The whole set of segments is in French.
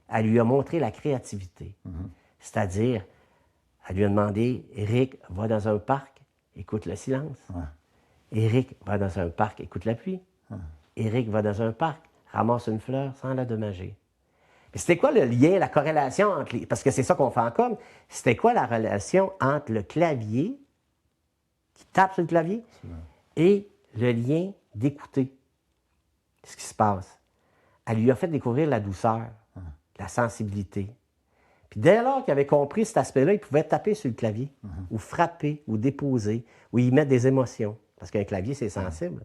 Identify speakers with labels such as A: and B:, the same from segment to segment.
A: elle lui a montré la créativité. C'est-à-dire, elle lui a demandé, Éric, va dans un parc, écoute le silence. Éric, va dans un parc, écoute la pluie. Éric, va dans un parc, ramasse une fleur sans la dommager. Mais c'était quoi le lien, la corrélation entre les... Parce que c'est ça qu'on fait en com. C'était quoi la relation entre le clavier, qui tape sur le clavier, et le lien d'écouter ce qui se passe? Elle lui a fait découvrir la douceur, la sensibilité. Puis dès lors qu'il avait compris cet aspect-là, il pouvait taper sur le clavier, ou frapper, ou déposer, ou y mettre des émotions. Parce qu'un clavier, c'est sensible.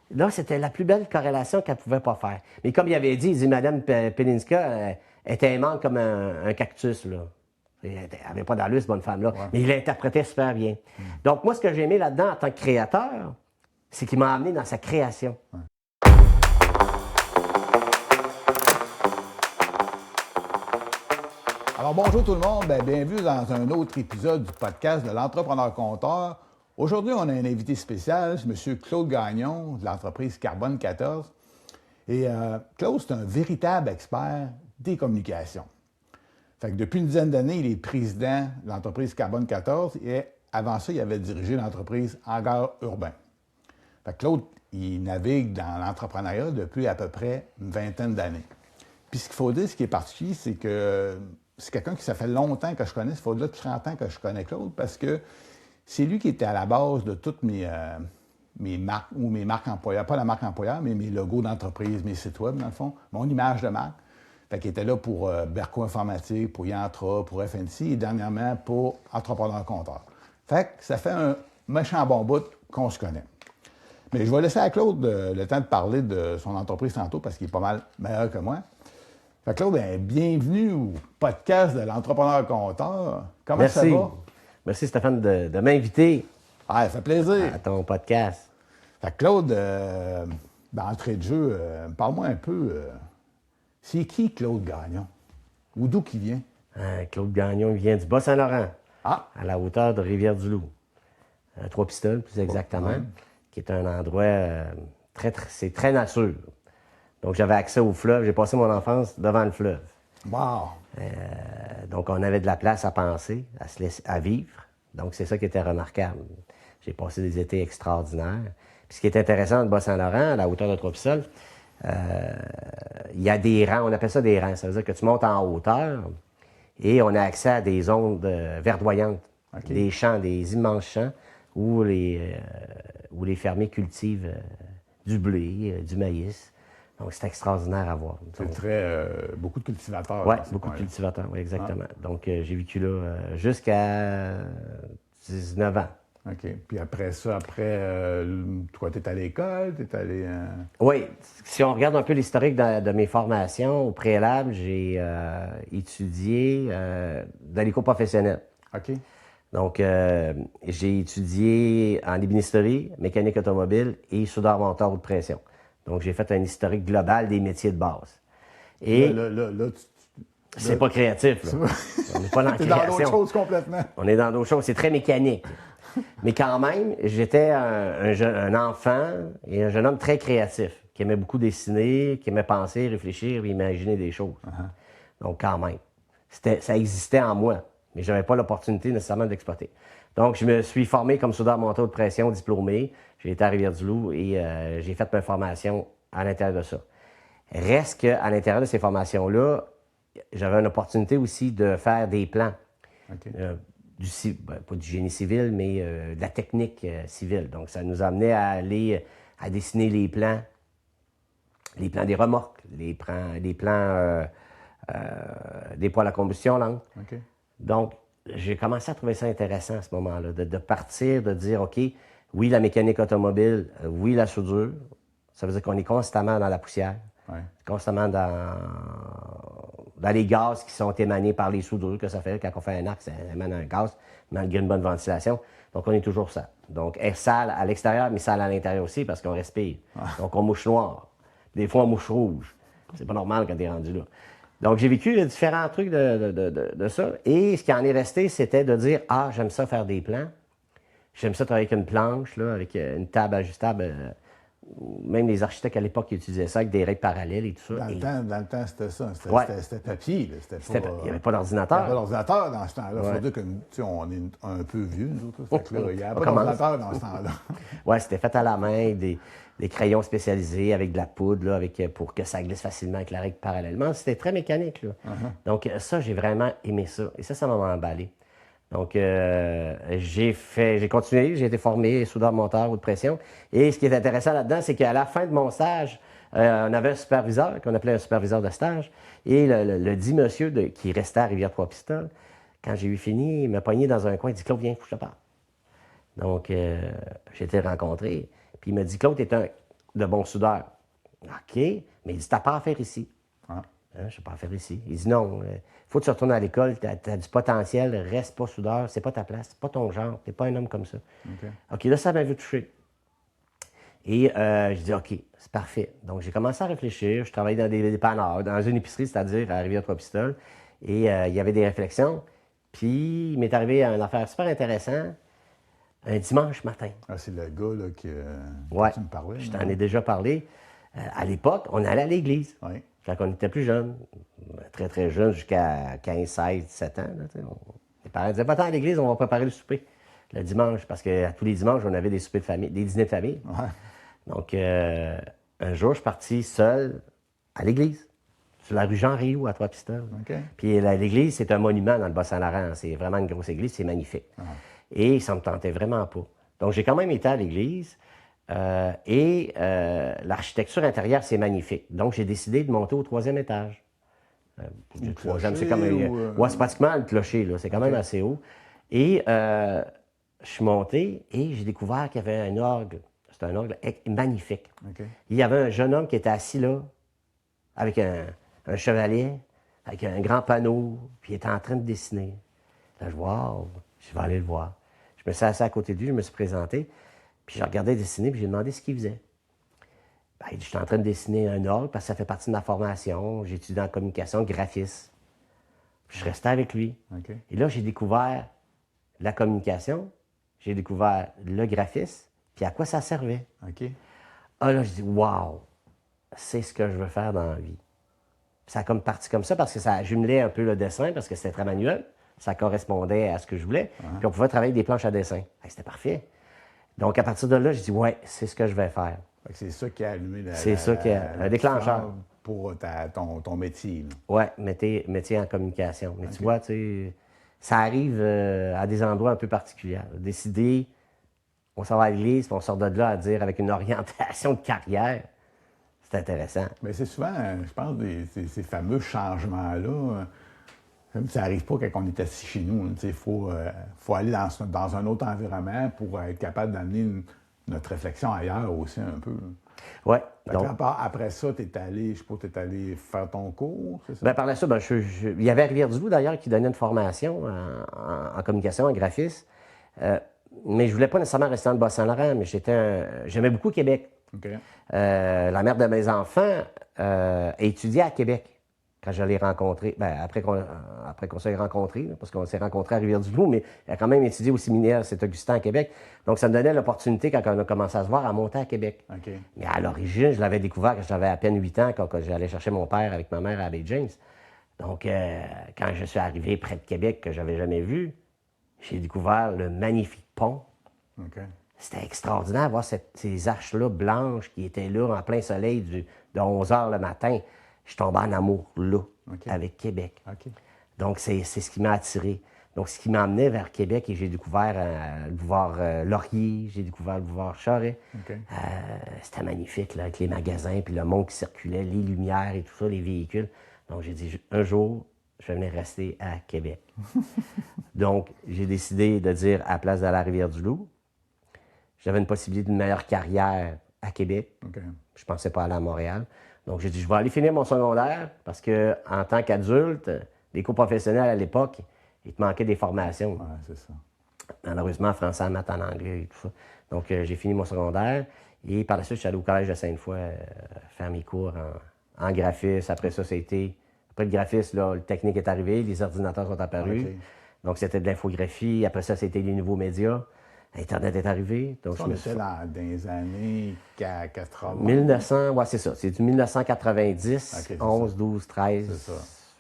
A: Là, c'était la plus belle corrélation qu'elle ne pouvait pas faire. Mais comme il avait dit, Mme Pelinska était aimante comme un cactus, là. Elle n'avait pas d'allure, cette bonne femme-là. Mais il l'interprétait super bien. Donc, moi, ce que j'ai aimé là-dedans en tant que créateur, c'est qu'il m'a amené dans sa création.
B: Alors, bonjour tout le monde. Bienvenue dans un autre épisode du podcast de l'Entrepreneur-Compteur. Aujourd'hui, on a un invité spécial, c'est M. Claude Gagnon de l'entreprise Carbone 14. Et Claude, c'est un véritable expert des communications. Fait que depuis une dizaine d'années, il est président de l'entreprise Carbone 14 et avant ça, il avait dirigé l'entreprise Hangar Urbain. Fait que Claude, il navigue dans l'entrepreneuriat depuis à peu près une vingtaine d'années. Puis ce qu'il faut dire, ce qui est particulier, c'est que c'est quelqu'un qui ça fait longtemps que je connais, ça fait au-delà de 30 ans que je connais Claude, parce que c'est lui qui était à la base de toutes mes marques, ou mes marques employeurs, pas la marque employeur, mais mes logos d'entreprise, mes sites web, dans le fond, mon image de marque. Fait qu'il était là pour Berco Informatique, pour Yantra, pour FNC, et dernièrement pour Entrepreneur-Compteur. Fait que ça fait un méchant bon bout qu'on se connaît. Mais je vais laisser à Claude le temps de parler de son entreprise tantôt, parce qu'il est pas mal meilleur que moi. Fait que Claude, bienvenue au podcast de l'Entrepreneur-Compteur. Comment ça va?
A: Merci Stéphane de m'inviter
B: Ça fait plaisir.
A: à ton podcast.
B: Fait que Claude, entrée de jeu, parle-moi un peu. C'est qui Claude Gagnon? Ou d'où qu'il vient?
A: Claude Gagnon, il vient du Bas-Saint-Laurent, à la hauteur de Rivière-du-Loup. Trois-Pistoles, plus exactement, qui est un endroit c'est très nature. Donc, j'avais accès au fleuve. J'ai passé mon enfance devant le fleuve.
B: Wow!
A: Donc, on avait de la place à penser, à vivre. Donc, c'est ça qui était remarquable. J'ai passé des étés extraordinaires. Puis, ce qui est intéressant de Bas-Saint-Laurent, à la hauteur de Trois-Pistoles, il y a des rangs. On appelle ça des rangs. Ça veut dire que tu montes en hauteur et on a accès à des zones verdoyantes. Okay. Des champs, des immenses champs où les fermiers cultivent du blé, du maïs. Donc, c'est extraordinaire à voir.
B: C'est beaucoup de cultivateurs.
A: Oui, beaucoup de cultivateurs, oui, exactement. Donc, j'ai vécu là jusqu'à 19 ans.
B: OK. Puis après ça, toi, tu es allé à l'école, tu es allé...
A: Oui. Si on regarde un peu l'historique de mes formations, au préalable, j'ai étudié dans l'éco-professionnel.
B: OK.
A: Donc, j'ai étudié en ébénisterie, mécanique automobile et soudeur-monteur haute pression. Donc, j'ai fait un historique global des métiers de base. Et c'est pas créatif, là. On n'est pas dans la création.
B: dans d'autres choses complètement.
A: On est dans d'autres choses. C'est très mécanique. Mais quand même, j'étais un enfant et un jeune homme très créatif, qui aimait beaucoup dessiner, qui aimait penser, réfléchir et imaginer des choses. Donc, quand même, ça existait en moi, mais je n'avais pas l'opportunité nécessairement d'exploiter. Donc, je me suis formé comme soudeur-monteur de pression diplômé. J'ai été à Rivière-du-Loup et j'ai fait ma formation à l'intérieur de ça. Reste qu'à l'intérieur de ces formations-là, j'avais une opportunité aussi de faire des plans.
B: Okay.
A: Pas du génie civil, mais de la technique civile. Donc, ça nous amenait à aller à dessiner les plans des remorques, les plans des poêles à combustion lente.
B: Okay.
A: Donc, j'ai commencé à trouver ça intéressant à ce moment-là, de partir, de dire, OK, oui, la mécanique automobile, oui, la soudure, ça veut dire qu'on est constamment dans la poussière, constamment dans les gaz qui sont émanés par les soudures que ça fait. Quand on fait un arc, ça émane un gaz, malgré une bonne ventilation. Donc, on est toujours sale. Donc, elle est sale à l'extérieur, mais sale à l'intérieur aussi parce qu'on respire. Donc, on mouche noir. Des fois, on mouche rouge. C'est pas normal quand t'es rendu là. Donc, j'ai vécu différents trucs de ça. Et ce qui en est resté, c'était de dire, j'aime ça faire des plans. J'aime ça travailler avec une planche, là, avec une table ajustable même les architectes à l'époque utilisaient ça avec des règles parallèles et tout ça.
B: Dans le temps, c'était ça.
A: Ouais.
B: C'était papier. Là.
A: Il n'y avait pas
B: Il n'y
A: d'ordinateur.
B: avait pas d'ordinateur dans ce temps-là. Il faut
A: Ouais.
B: dire que on est un peu vieux, nous autres. Fait que là, il n'y avait pas
A: commence.
B: d'ordinateur dans ce temps-là.
A: Oui, c'était fait à la main, des crayons spécialisés avec de la poudre là, pour que ça glisse facilement avec la règle parallèlement. C'était très mécanique. Là. Donc ça, j'ai vraiment aimé ça. Et ça m'a emballé. Donc, j'ai continué, j'ai été formé soudeur-monteur haute pression. Et ce qui est intéressant là-dedans, c'est qu'à la fin de mon stage, on avait un superviseur, qu'on appelait un superviseur de stage. Et le dit monsieur qui restait à Rivière-Trois-Pistoles, quand j'ai eu fini, il m'a pogné dans un coin, il dit « Claude, viens, je te parle. » Donc, j'ai été rencontré. Puis il m'a dit « Claude, tu es un de bon soudeur. » OK, mais il dit « T'as pas à faire ici. » Je ne sais pas à faire ici. Il dit non, il faut que tu retournes à l'école, tu as du potentiel, reste pas soudeur, c'est pas ta place, c'est pas ton genre, tu n'es pas un homme comme ça. OK, là, ça m'avait touché. Et je dis OK, c'est parfait. Donc, j'ai commencé à réfléchir. Je travaillais dans des dépanneurs, dans une épicerie, c'est-à-dire à Rivière-Trois-Pistoles. Et il y avait des réflexions. Puis, il m'est arrivé une affaire super intéressante un dimanche matin.
B: Ah, c'est le gars là,
A: Ouais,
B: que tu me parlais.
A: je t'en ai déjà parlé. À l'époque, on allait à l'église.
B: Oui.
A: Quand on était plus jeunes, très, très jeunes, jusqu'à 15, 16, 17 ans, là, les parents disaient, va-t'en à l'église, on va préparer le souper le dimanche, parce que tous les dimanches, on avait des soupers de famille, des dîners de famille.
B: Ouais.
A: Donc, un jour, je suis parti seul à l'église, sur la rue Jean-Rioux, à Trois-Pistoles.
B: OK.
A: Puis l'église, c'est un monument dans le Bas-Saint-Laurent. C'est vraiment une grosse église, c'est magnifique. Et ça me tentait vraiment pas. Donc, j'ai quand même été à l'église. L'architecture intérieure, c'est magnifique. Donc, j'ai décidé de monter au 3e étage. Le troisième, c'est comme ouais, c'est pratiquement le clocher, là. C'est quand même assez haut. Et je suis monté et j'ai découvert qu'il y avait un orgue. C'est un orgue magnifique.
B: OK.
A: Il y avait un jeune homme qui était assis là, avec un chevalet, avec un grand panneau, puis il était en train de dessiner. Là, je vois, wow, je vais aller le voir. Je me suis assis à côté de lui, je me suis présenté. Puis je regardais dessiner, puis j'ai demandé ce qu'il faisait. Ben, il dit, je suis en train de dessiner un orgue parce que ça fait partie de ma formation. J'ai étudié en communication, graphisme. Puis je restais avec lui.
B: OK.
A: Et là, j'ai découvert la communication, j'ai découvert le graphisme, puis à quoi ça servait.
B: OK.
A: Ah là, je dis, wow, c'est ce que je veux faire dans la vie. Puis ça a comme parti comme ça parce que ça jumelait un peu le dessin parce que c'était très manuel. Ça correspondait à ce que je voulais. Puis on pouvait travailler des planches à dessin. Hey, c'était parfait. Donc, à partir de là, je dis, ouais, c'est ce que je vais faire.
B: C'est ça qui a allumé
A: C'est ça qui a un déclencheur.
B: Pour ton métier.
A: Oui, métier en communication. Mais tu vois, tu sais, ça arrive à des endroits un peu particuliers. Décider, on s'en va à l'église, puis on sort de là à dire avec une orientation de carrière. C'est intéressant.
B: Mais c'est souvent, je pense, ces fameux changements-là. Ça n'arrive pas quand on est assis chez nous. Il faut aller dans un autre environnement pour être capable d'amener notre réflexion ailleurs aussi un peu.
A: Oui.
B: Après ça, tu es allé faire ton cours, c'est ça?
A: Bien, par la suite, il y avait Rivière-du-Loup d'ailleurs qui donnait une formation en communication, en graphisme. Mais je voulais pas nécessairement rester dans le Bas-Saint-Laurent, mais j'aimais beaucoup Québec.
B: Okay.
A: La mère de mes enfants a étudié à Québec. Quand je l'ai rencontrée, après qu'on s'est rencontrés, parce qu'on s'est rencontrés à Rivière-du-Loup, mais elle a quand même étudié au séminaire Saint-Augustin à Québec. Donc, ça me donnait l'opportunité, quand on a commencé à se voir, à monter à Québec.
B: Okay.
A: Mais à l'origine, je l'avais découvert quand j'avais à peine 8 ans, quand j'allais chercher mon père avec ma mère à Bay James. Donc, quand je suis arrivé près de Québec, que je n'avais jamais vu, j'ai découvert le magnifique pont.
B: Okay.
A: C'était extraordinaire de voir ces arches-là blanches qui étaient là en plein soleil de 11 h le matin. Je tombais en amour là, avec Québec.
B: Okay.
A: Donc, c'est ce qui m'a attiré. Donc, ce qui m'a emmené vers Québec, et j'ai découvert le boulevard Laurier, j'ai découvert le boulevard Charest.
B: Okay.
A: C'était magnifique, là, avec les magasins, puis le monde qui circulait, les lumières et tout ça, les véhicules. Donc, j'ai dit, un jour, je vais venir rester à Québec. Donc, j'ai décidé de dire, à la place d'aller à Rivière-du-Loup, j'avais une possibilité d'une meilleure carrière à Québec.
B: Okay.
A: Je ne pensais pas aller à Montréal. Donc, j'ai dit, je vais aller finir mon secondaire parce qu'en tant qu'adulte, les cours professionnels à l'époque, il te manquait des formations.
B: Ouais, c'est ça.
A: Malheureusement, français, maths, en anglais et tout ça. Donc, j'ai fini mon secondaire et par la suite, je suis allé au collège de Sainte-Foy faire mes cours en graphisme. Après ça, après le graphisme, là, le technique est arrivé, les ordinateurs sont apparus. Okay. Donc, c'était de l'infographie. Après ça, c'était les nouveaux médias. Internet est arrivé. Donc
B: Ça, on était dans les années 80.
A: 1900, ouais, c'est ça. C'est du 1990,
B: Ok,
A: 11,
B: ça.
A: 12, 13.
B: C'est ça.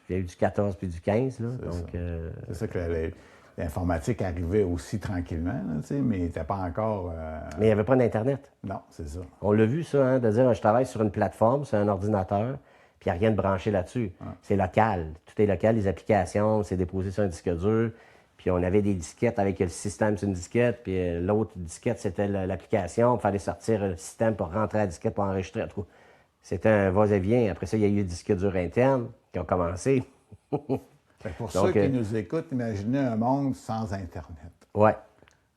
A: Il y a eu du 14 puis du 15, là. Donc,
B: C'est ça que l'informatique arrivait aussi tranquillement, là, tu sais, mais n'était pas encore...
A: mais il n'y avait pas d'Internet.
B: Non, c'est ça.
A: On l'a vu, ça, hein, de dire je travaille sur une plateforme, sur un ordinateur, puis il n'y a rien de branché là-dessus. C'est local. Tout est local, les applications, c'est déposé sur un disque dur. Puis on avait des disquettes avec le système sur une disquette, puis l'autre disquette, c'était l'application. Il fallait sortir le système pour rentrer à la disquette pour enregistrer. C'était un va-et-vient. Après ça, il y a eu les disques durs internes qui ont commencé.
B: Pour ceux qui nous écoutent, imaginez un monde sans Internet.
A: Ouais.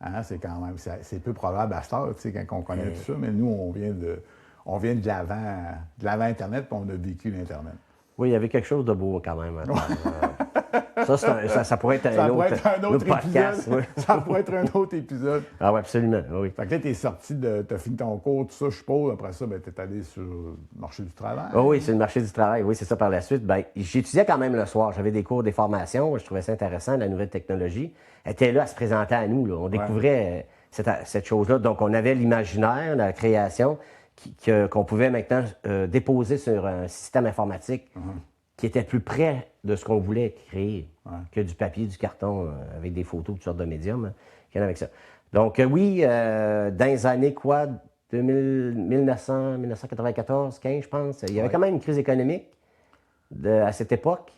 B: Hein, c'est quand même, c'est peu probable à cette heure, tu sais, quand on connaît tout ça, mais nous, on vient de l'avant Internet, puis on a vécu l'Internet.
A: Oui, il y avait quelque chose de beau quand même. Ça pourrait être un autre podcast.
B: Oui. Ça pourrait être un autre épisode.
A: Ah oui, absolument. Oui.
B: Fait que là, t'es sorti t'as fini ton cours, tout ça, je suppose. Après ça, ben, t'es allé sur le marché du travail.
A: Oh oui, c'est le marché du travail. Oui, c'est ça par la suite. Ben, j'étudiais quand même le soir. J'avais des cours, des formations. Je trouvais ça intéressant, la nouvelle technologie. Elle était là à se présenter à nous. Là. On découvrait cette chose-là. Donc, on avait l'imaginaire, la création, qu'on pouvait maintenant déposer sur un système informatique qui était plus près de ce qu'on voulait créer que du papier, du carton, avec des photos, toutes sortes de médiums, qu'il y en a avec ça. Donc oui, dans les années 1994, 15, je pense, il y avait quand même une crise économique à cette époque.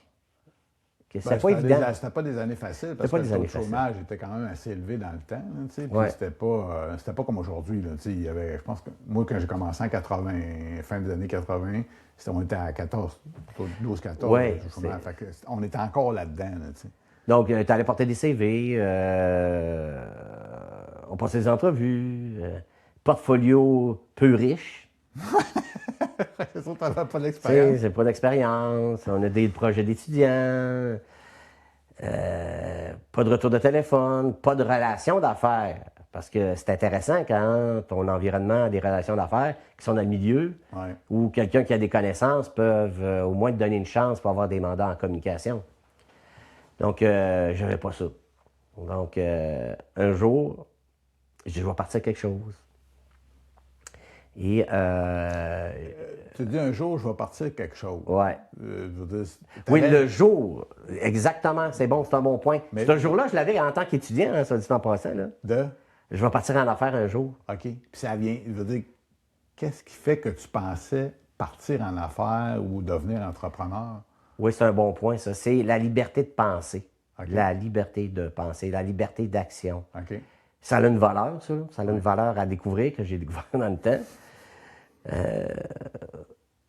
A: C'était pas évident.
B: C'était pas des années faciles parce que le chômage était quand même assez élevé dans le temps. C'était pas comme aujourd'hui. Je pense que moi, quand j'ai commencé en 80, fin des années 80, on était à 14, 12-14.
A: Ouais,
B: on était encore là-dedans.
A: Donc, tu allais porter des CV, on passait des entrevues, portfolio peu riche.
B: C'est sûr que tu n'avais pas d'expérience.
A: C'est pas d'expérience. On a des projets d'étudiants. Pas de retour de téléphone, pas de relation d'affaires. Parce que c'est intéressant quand ton environnement a des relations d'affaires qui sont dans le milieu ou quelqu'un qui a des connaissances peuvent au moins te donner une chance pour avoir des mandats en communication. Donc, je n'avais pas ça. Donc, un jour, je vais partir quelque chose. Et
B: tu dis un jour, je vais partir quelque chose.
A: Oui. Oui, le jour. Exactement. C'est bon, c'est un bon point. Mais ce jour-là, je l'avais en tant qu'étudiant, hein, ça dit en passant. Là. Je vais partir en affaires un jour.
B: OK. Puis ça vient, je veux dire, qu'est-ce qui fait que tu pensais partir en affaires ou devenir entrepreneur?
A: Oui, c'est un bon point, ça. C'est la liberté de penser. Okay. La liberté de penser, la liberté d'action.
B: OK.
A: Ça a une valeur, ça. Ça a une valeur à découvrir que j'ai découvert dans le temps.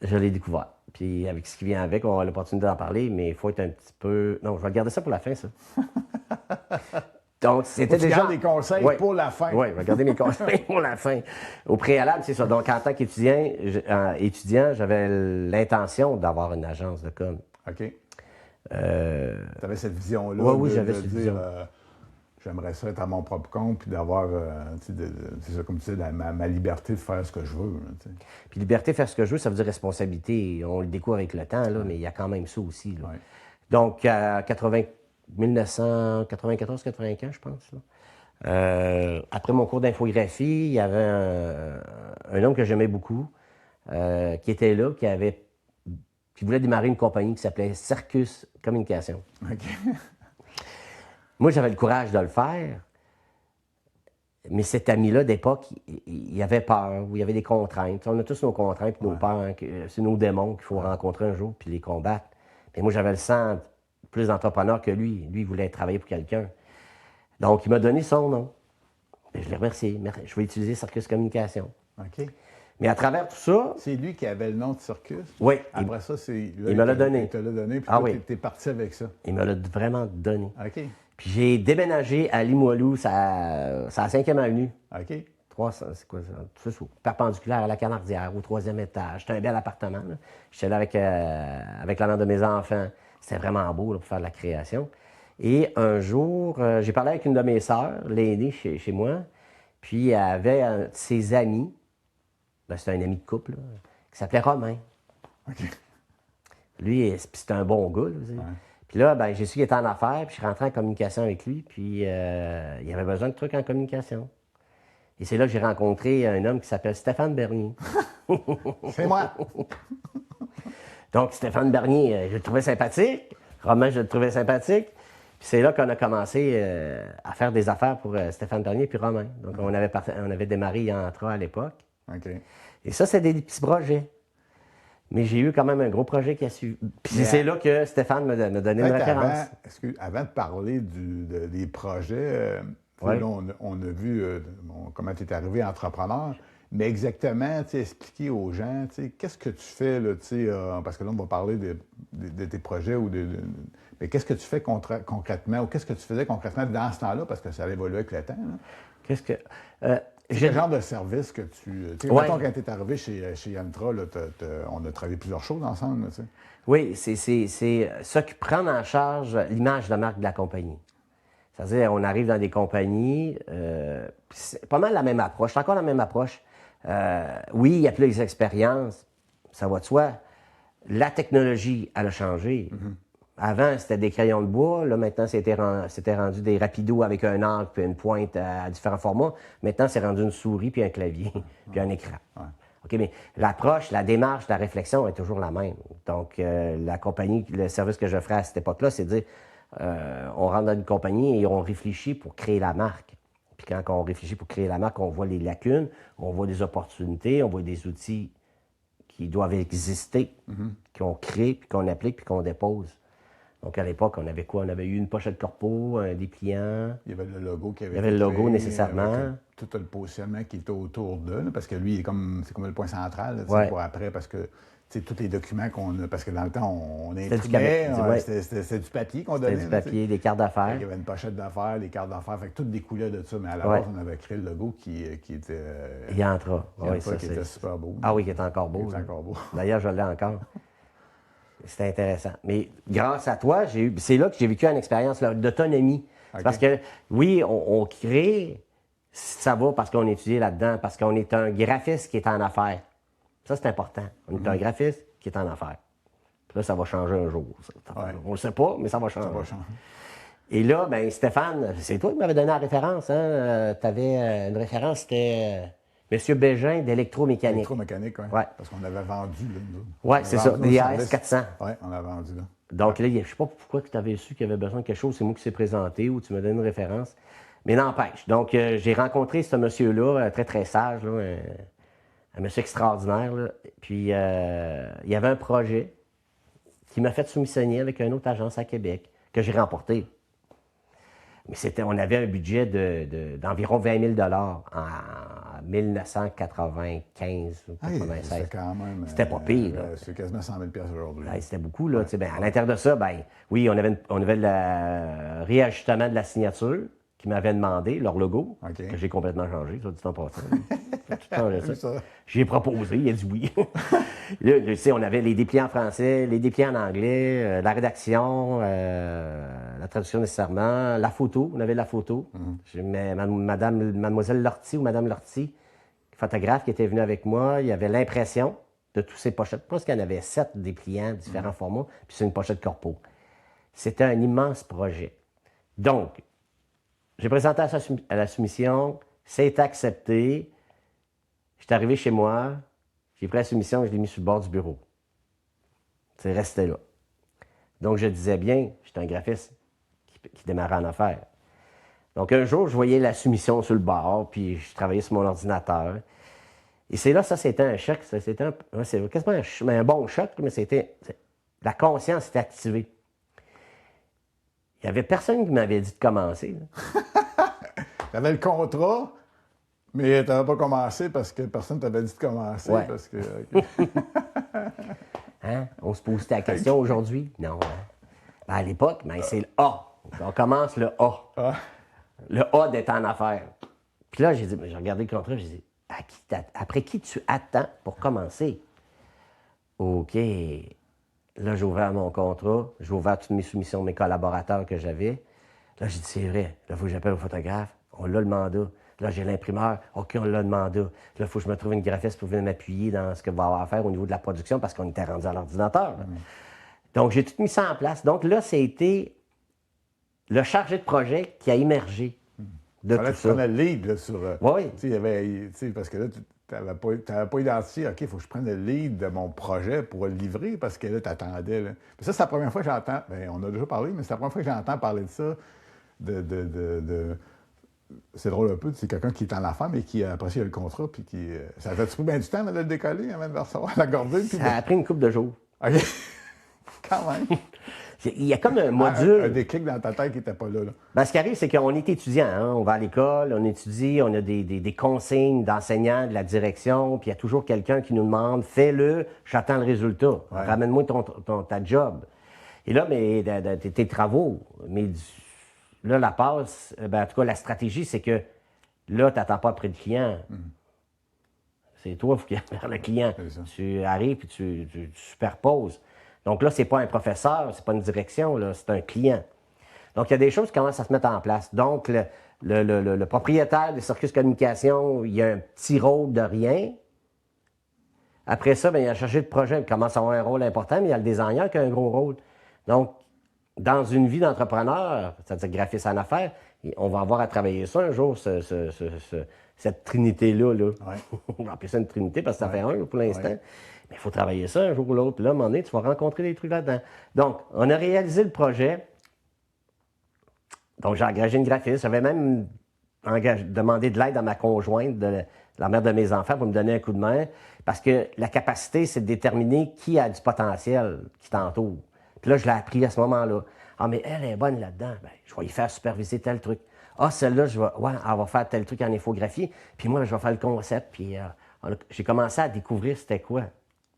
A: Je l'ai découvert. Puis avec ce qui vient avec, on aura l'opportunité d'en parler, mais il faut être un petit peu... Non, je vais garder ça pour la fin, ça. Donc, c'était déjà...
B: des conseils pour la fin.
A: Oui, je vais garder mes conseils pour la fin. Au préalable, c'est ça. Donc, en tant qu'étudiant, j'avais l'intention d'avoir une agence de com.
B: OK. Tu avais cette vision-là.
A: Oui, j'avais cette vision.
B: J'aimerais ça être à mon propre compte puis d'avoir, c'est ça, comme tu sais, ma liberté de faire ce que je veux. Là,
A: puis liberté de faire ce que je veux, ça veut dire responsabilité. On le découvre avec le temps, là, mais il y a quand même ça aussi. Là. Ouais. Donc, à 1994-95, je pense. Là. Après mon cours d'infographie, il y avait un homme que j'aimais beaucoup qui était là, qui voulait démarrer une compagnie qui s'appelait Circus Communication.
B: OK.
A: Moi, j'avais le courage de le faire, mais cet ami-là, d'époque, il avait peur, ou il y avait des contraintes. On a tous nos contraintes, nos peurs. Hein, c'est nos démons qu'il faut rencontrer un jour puis les combattre. Mais moi, j'avais le sang plus d'entrepreneur que lui. Lui, il voulait travailler pour quelqu'un. Donc, il m'a donné son nom. Et je l'ai remercié. Je vais utiliser Circus Communication.
B: OK.
A: Mais à travers tout ça...
B: C'est lui qui avait le nom de Circus?
A: Oui.
B: Après ça, c'est...
A: Il me l'a donné.
B: Il te l'a donné, puis toi, t'es parti avec ça.
A: Il me l'a vraiment donné.
B: OK.
A: Puis j'ai déménagé à Limoilou, c'est à 5e avenue.
B: OK.
A: 300, c'est quoi ça? C'est ça, perpendiculaire à la Canardière, au 3e étage. C'était un bel appartement. Là. J'étais là avec la mère de mes enfants. C'était vraiment beau là, pour faire de la création. Et un jour, j'ai parlé avec une de mes sœurs, l'aînée chez moi. Puis elle avait un de ses amis, c'était un ami de couple, là, qui s'appelait Romain.
B: OK.
A: Lui, c'était un bon gars. Là, Puis là, j'ai su qu'il était en affaires, puis je suis rentré en communication avec lui, puis il avait besoin de trucs en communication. Et c'est là que j'ai rencontré un homme qui s'appelle Stéphane Bernier.
B: C'est moi.
A: Donc, Stéphane Bernier, je le trouvais sympathique. Romain, je le trouvais sympathique. Puis c'est là qu'on a commencé à faire des affaires pour Stéphane Bernier puis Romain. Donc, on avait démarré Yantra à l'époque.
B: OK.
A: Et ça, c'est des petits projets. Mais j'ai eu quand même un gros projet qui a suivi. Puis c'est là que Stéphane m'a donné une référence.
B: Avant de parler des projets,
A: Ouais.
B: là, on a vu comment tu es arrivé entrepreneur, mais exactement, expliquer aux gens, qu'est-ce que tu fais, là, parce que là, on va parler de tes projets, mais qu'est-ce que tu fais concrètement, ou qu'est-ce que tu faisais concrètement dans ce temps-là, parce que ça a évolué avec le temps. Là.
A: Qu'est-ce que...
B: Quel genre de service que tu...
A: Ouais.
B: Mettons, quand tu es arrivé chez Yantra, là, on a travaillé plusieurs choses ensemble. Là,
A: Oui, c'est ça qui prend en charge l'image de marque de la compagnie. C'est-à-dire, on arrive dans des compagnies, c'est pas mal la même approche, c'est encore la même approche. Oui, il y a plus d'expérience, ça va de soi. La technologie, elle a changé. Avant, c'était des crayons de bois. Là, maintenant, c'était rendu des rapidos avec un angle puis une pointe à différents formats. Maintenant, c'est rendu une souris puis un clavier puis un écran.
B: Ouais.
A: OK, mais l'approche, la démarche, la réflexion est toujours la même. Donc, la compagnie, le service que je ferais à cette époque-là, c'est de dire, on rentre dans une compagnie et on réfléchit pour créer la marque. Puis quand on réfléchit pour créer la marque, on voit les lacunes, on voit des opportunités, on voit des outils qui doivent exister, qu'on crée, puis qu'on applique, puis qu'on dépose. Donc, à l'époque, on avait quoi? On avait eu une pochette corpo, un dépliant.
B: Il y avait le logo qui avait
A: Il y avait le logo, nécessairement.
B: Avec, tout le positionnement qui était autour d'eux, là, parce que lui, c'est comme le point central, là,
A: Ouais.
B: pour après, parce que tous les documents qu'on a, parce que dans le temps, on
A: C'était du
B: imprimait,
A: ouais.
B: c'était du papier qu'on donnait.
A: C'était du papier, des cartes d'affaires.
B: Il y avait une pochette d'affaires, des cartes d'affaires, fait que tout découlait de ça, mais à la
A: Ouais.
B: base, on avait créé le logo qui était...
A: Il entrera. Oui, ça,
B: qui était super beau.
A: Ah oui, qui est encore beau.
B: Qui est encore beau.
A: D'ailleurs, je l'ai encore. C'était intéressant. Mais grâce à toi, c'est là que j'ai vécu une expérience d'autonomie.
B: Okay.
A: Parce que, oui, on crée, ça va parce qu'on étudie là-dedans, parce qu'on est un graphiste qui est en affaires. Ça, c'est important. On est un graphiste qui est en affaires. Puis là, ça va changer un jour.
B: Ouais.
A: On le sait pas, mais ça va changer.
B: Ça va changer.
A: Et là, ben Stéphane, c'est toi qui m'avais donné la référence. Hein? Tu avais une référence, c'était M. Bégin d'électromécanique.
B: Électromécanique, oui.
A: Ouais.
B: Parce qu'on avait vendu, là, nous.
A: Oui, c'est ça, l'IAS 400.
B: Oui, on l'a vendu, là.
A: Donc là, je ne sais pas pourquoi tu avais su qu'il y avait besoin de quelque chose, c'est moi qui s'est présenté ou tu m'as donné une référence. Mais n'empêche. Donc, j'ai rencontré ce monsieur-là, très, très sage, là, un monsieur extraordinaire. Là. Puis, il y avait un projet qui m'a fait soumissionner avec une autre agence à Québec, que j'ai remporté. Mais on avait un budget d'environ 20 000 en 1995 ou 96.
B: C'était quand même...
A: C'était pas pire. Là.
B: C'est quasiment 100 000 aujourd'hui.
A: C'était beaucoup. Là, ben, à l'intérieur de ça, ben, oui, on avait le réajustement de la signature qui m'avait demandé, leur logo,
B: Okay.
A: que j'ai complètement changé, ça, dit en passant. J'ai tout changé ça.
B: Ça.
A: J'ai proposé, il a dit oui. Là, tu sais, on avait les dépliants en français, les dépliants en anglais, la rédaction, la traduction nécessairement, la photo, on avait la photo. J'ai mademoiselle Lortie ou Madame Lortie, photographe qui était venue avec moi, il y avait l'impression de tous ces pochettes. Je pense qu'il y en avait 7 dépliants, différents formats, puis c'est une pochette corpo. C'était un immense projet. Donc, j'ai présenté à la soumission, c'est accepté. Je suis arrivé chez moi, j'ai pris la soumission et je l'ai mis sur le bord du bureau. C'est resté là. Donc, je disais bien, j'étais un graphiste qui démarrait en affaires. Donc, un jour, je voyais la soumission sur le bord, puis je travaillais sur mon ordinateur. Et c'est là, ça, c'était un choc. C'était quasiment un bon choc, mais la conscience était activée. Il n'y avait personne qui m'avait dit de commencer.
B: Tu avais le contrat, mais tu n'avais pas commencé parce que personne ne t'avait dit de commencer.
A: Ouais.
B: Parce que,
A: Hein? On se pose la question aujourd'hui? Non. Hein? Ben, à l'époque, c'est le A. On commence le A.
B: Ah.
A: Le A d'être en affaires. Puis là, j'ai regardé le contrat, j'ai dit, après qui tu attends pour commencer? OK. Là, j'ai ouvert mon contrat, j'ai ouvert toutes mes soumissions de mes collaborateurs que j'avais. Là, j'ai dit, c'est vrai. Là, il faut que j'appelle au photographe. On a le mandat. Là, j'ai l'imprimeur. OK, on a le mandat. Là, il faut que je me trouve une graphiste pour venir m'appuyer dans ce que va avoir à faire au niveau de la production parce qu'on était rendu à l'ordinateur. Donc, j'ai tout mis ça en place. Donc, là, c'était le chargé de projet qui a émergé de
B: Fallait
A: tout
B: que tu
A: ça.
B: prennes le lead là, sur.
A: Oui.
B: Tu sais, parce que là, tu n'avais pas identifié, OK, il faut que je prenne le lead de mon projet pour le livrer parce que là, tu attendais. Là. Puis ça, c'est la première fois que j'entends. Bien, on a déjà parlé, mais c'est la première fois que j'entends parler de ça. C'est drôle un peu, c'est quelqu'un qui est en affaires, mais qui a apprécié le contrat, puis qui. Ça a pris bien du temps de le décoller avant de recevoir la gordine.
A: Ça a pris une couple de jours.
B: OK. Quand même.
A: Il y a comme un module.
B: Un déclic dans ta tête qui n'était pas là.
A: Ben, ce qui arrive, c'est qu'on est étudiant. Hein? On va à l'école, on étudie, on a des consignes d'enseignants, de la direction, puis il y a toujours quelqu'un qui nous demande fais-le, j'attends le résultat.
B: Ouais.
A: Ramène-moi ta job. Et là, mais tes travaux, mais là, la passe, ben, en tout cas, la stratégie, c'est que là, tu n'attends pas après le client. C'est toi qui ailles vers le client. Tu arrives et tu superposes. Donc là, c'est pas un professeur, c'est pas une direction, là, c'est un client. Donc, il y a des choses qui commencent à se mettre en place. Donc, le propriétaire de Circus Communication, il a un petit rôle de rien. Après ça, bien, il a cherché le projet, il commence à avoir un rôle important, mais il y a le designer qui a un gros rôle. Donc, dans une vie d'entrepreneur, c'est-à-dire graphiste en affaires, on va avoir à travailler ça un jour, cette trinité-là. Là.
B: Ouais.
A: On va appeler ça une trinité parce que ça fait un pour l'instant.
B: Ouais.
A: Mais il faut travailler ça un jour ou l'autre. Puis là, à un moment donné, tu vas rencontrer des trucs là-dedans. Donc, on a réalisé le projet. Donc, j'ai engagé une graphiste. J'avais même demandé de l'aide à ma conjointe, la mère de mes enfants, pour me donner un coup de main. Parce que la capacité, c'est de déterminer qui a du potentiel qui t'entoure. Puis là, je l'ai appris à ce moment-là. Ah, mais elle est bonne là-dedans. Bien, je vais y faire superviser tel truc. Ah, celle-là, elle va faire tel truc en infographie. Puis moi, je vais faire le concept. Puis j'ai commencé à découvrir c'était quoi.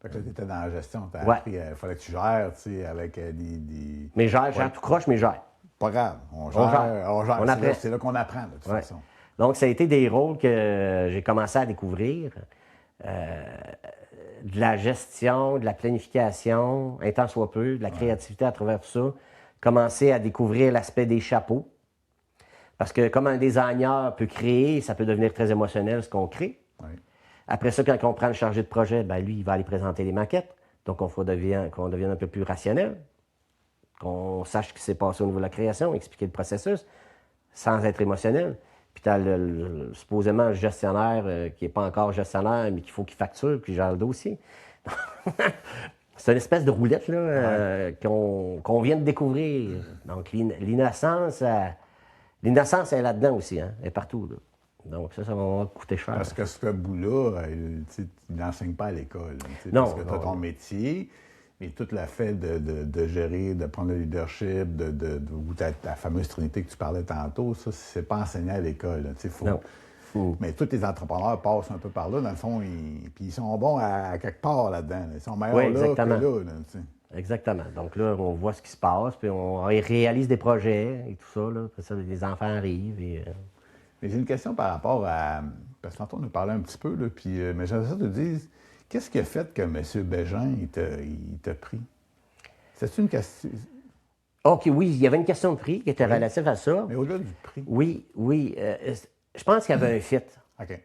B: Fait que là, tu étais dans la gestion. Tu as
A: Ouais.
B: appris, il fallait que tu gères, tu sais, avec des.
A: Mais gère tout croche, mais gère.
B: Pas grave. On gère.
A: On apprend.
B: C'est là qu'on apprend, de toute façon.
A: Donc, ça a été des rôles que j'ai commencé à découvrir. De la gestion, de la planification, un tant soit peu, de la créativité à travers tout ça. Commencer à découvrir l'aspect des chapeaux. Parce que comme un designer peut créer, ça peut devenir très émotionnel ce qu'on crée.
B: Oui.
A: Après ça, quand on prend le chargé de projet, ben lui, il va aller présenter les maquettes. Donc, qu'on devienne un peu plus rationnel, qu'on sache ce qui s'est passé au niveau de la création, expliquer le processus, sans être émotionnel. Puis tu as supposément le gestionnaire qui n'est pas encore gestionnaire, mais qu'il faut qu'il facture, puis gère le dossier. C'est une espèce de roulette là, qu'on vient de découvrir. Donc, l'innocence, elle est là-dedans aussi, hein? Elle est partout. Là. Donc, ça va coûter cher.
B: Parce que ce bout-là, tu n'enseignes pas à l'école.
A: Non.
B: Parce que tu as ton métier, mais tout le fait de gérer, de prendre le leadership, ou ta fameuse trinité que tu parlais tantôt, ça, c'est pas enseigné à l'école.
A: Non.
B: Mais tous les entrepreneurs passent un peu par là, dans le fond, puis ils sont bons à quelque part là-dedans. Ils sont meilleurs là que là.
A: Exactement. Donc là, on voit ce qui se passe, puis on réalise des projets et tout ça. Là. Après ça, les enfants arrivent.
B: Mais j'ai une question par rapport à... Parce que tantôt, on nous parlait un petit peu, là, puis, mais j'aimerais ça te dire, qu'est-ce qui a fait que M. Bégin, il t'a pris? C'est-tu une question...
A: OK, oui, il y avait une question de prix qui était relative à ça.
B: Mais au-delà du prix.
A: Oui. Je pense qu'il y avait un fit.
B: OK.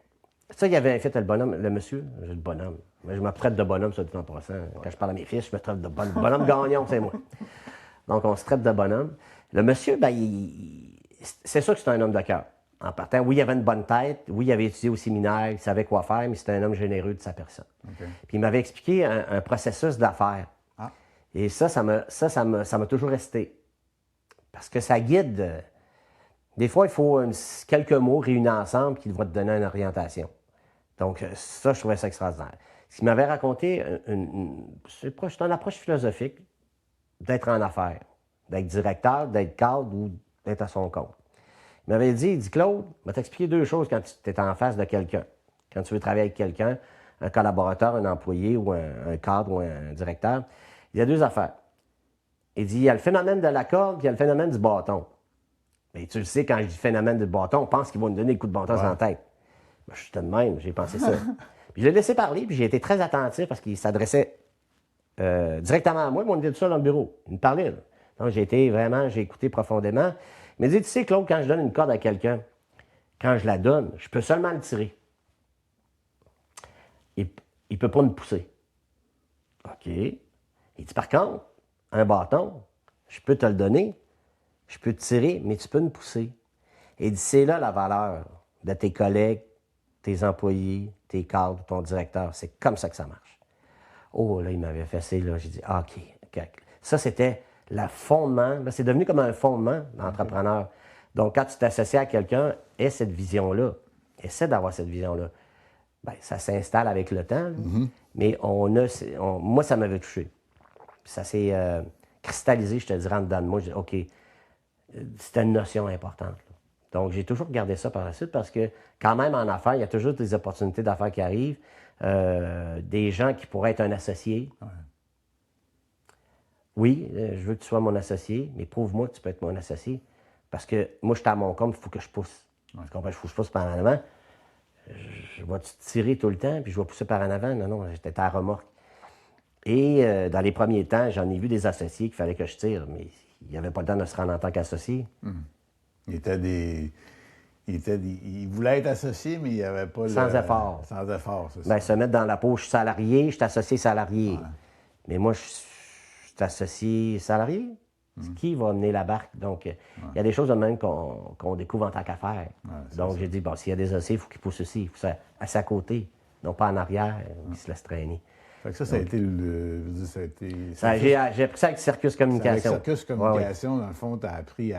A: Ça, il y avait un fit, le bonhomme, le monsieur, j'ai le bonhomme. Mais je me traite de bonhomme, ça, tout en passant. Quand je parle à mes fils, je me traite de bonhomme. Bonhomme gagnon, c'est moi. Donc, on se traite de bonhomme. Le monsieur, ben, c'est sûr que c'est un homme de cœur. En partant, oui, il avait une bonne tête. Oui, il avait étudié au séminaire, il savait quoi faire, mais c'était un homme généreux de sa personne.
B: Okay.
A: Puis il m'avait expliqué un processus d'affaires.
B: Ah.
A: Et ça m'a toujours resté. Parce que ça guide. Des fois, il faut quelques mots réunis ensemble qui vont te donner une orientation. Donc, ça, je trouvais ça extraordinaire. Ce qu'il m'avait raconté, c'est une approche philosophique d'être en affaires, d'être directeur, d'être cadre ou d'être à son compte. Il m'avait dit, Claude, je vais t'expliquer deux choses quand tu es en face de quelqu'un. Quand tu veux travailler avec quelqu'un, un collaborateur, un employé ou un cadre ou un directeur, il y a deux affaires. Il dit, il y a le phénomène de la corde, puis il y a le phénomène du bâton. Mais tu le sais, quand je dis phénomène du bâton, on pense qu'ils vont nous donner le coup de bâton sur la tête. Ben, je suis de même, j'ai pensé ça. Puis je l'ai laissé parler, puis j'ai été très attentif parce qu'il s'adressait directement à moi, mais on était tout seul dans le bureau. Il me parlait. Là. Donc j'ai écouté profondément. Il m'a dit, tu sais, Claude, quand je donne une corde à quelqu'un, quand je la donne, je peux seulement le tirer. Il ne peut pas me pousser. OK. Il dit, par contre, un bâton, je peux te le donner, je peux te tirer, mais tu peux me pousser. Il dit, c'est là la valeur de tes collègues, tes employés, tes cadres, ton directeur. C'est comme ça que ça marche. Oh, là, il m'avait fessé, là. J'ai dit, ah, OK. Ça, c'était le fondement. Là, c'est devenu comme un fondement d'entrepreneur. Donc, quand tu t'associes à quelqu'un, aie cette vision-là. Essaie d'avoir cette vision-là. Bien, ça s'installe avec le temps, là. Mais moi, ça m'avait touché. Puis ça s'est cristallisé, je te dirais, en dedans de moi. Je dis, OK, c'était une notion importante, là. Donc, j'ai toujours gardé ça par la suite parce que, quand même, en affaires, il y a toujours des opportunités d'affaires qui arrivent. Des gens qui pourraient être un associé.
B: Ouais.
A: Oui, je veux que tu sois mon associé, mais prouve-moi que tu peux être mon associé. Parce que moi, je suis à mon compte, il faut que je pousse.
B: Ouais.
A: Tu comprends? Il faut que je pousse par en avant. Je vais te tirer tout le temps, puis je vais pousser par en avant. Non, j'étais à la remorque. Et dans les premiers temps, j'en ai vu des associés qu'il fallait que je tire, mais il n'y avait pas le temps de se rendre en tant qu'associé.
B: Il voulait être associé, mais il n'y avait pas
A: Sans effort.
B: Sans effort, c'est
A: Bien,
B: ça.
A: se mettre dans la peau, je suis salarié, je suis associé salarié.
B: Ouais.
A: Mais moi, je suis associé salarié. Qui va mener la barque? Donc, il y a des choses de même qu'on découvre en tant qu'affaires.
B: c'est
A: Donc,
B: ça.
A: j'ai dit, bon, s'il y a des associés, il faut qu'ils poussent aussi. Il faut ça à sa côté, non pas en arrière, qui se laisse traîner.
B: Fait que ça a été le. Je veux dire, ça a été.
A: J'ai appris ça avec Circus Communication.
B: Avec Circus Communication, dans le fond, tu as appris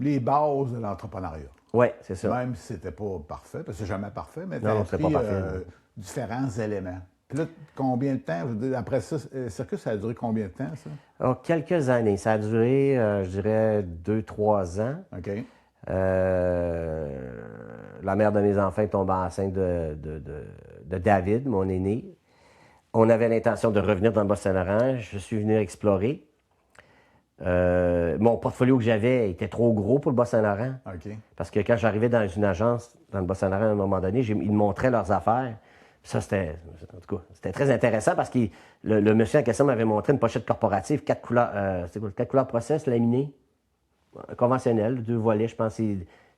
B: les bases de l'entrepreneuriat.
A: Oui, c'est ça.
B: Même si c'était pas parfait, parce que c'est jamais parfait, mais tu
A: Non,
B: as
A: c'était
B: appris
A: pas parfait,
B: différents éléments. Puis là, combien de temps? Je veux dire, après ça, Circus, ça a duré combien de temps, ça?
A: Alors, quelques années. Ça a duré, je dirais, 2-3 ans.
B: OK.
A: La mère de mes enfants est tombée enceinte de David, mon aîné. On avait l'intention de revenir dans le Bas-Saint-Laurent. Je suis venu explorer. Mon portfolio que j'avais était trop gros pour le Bas-Saint-Laurent.
B: OK.
A: Parce que quand j'arrivais dans une agence dans le Bas-Saint-Laurent, à un moment donné, ils me montraient leurs affaires. Puis ça, c'était très intéressant parce que le monsieur en question m'avait montré une pochette corporative, 4 couleurs, 4 couleurs process laminées, conventionnelles, 2 volets, je pense,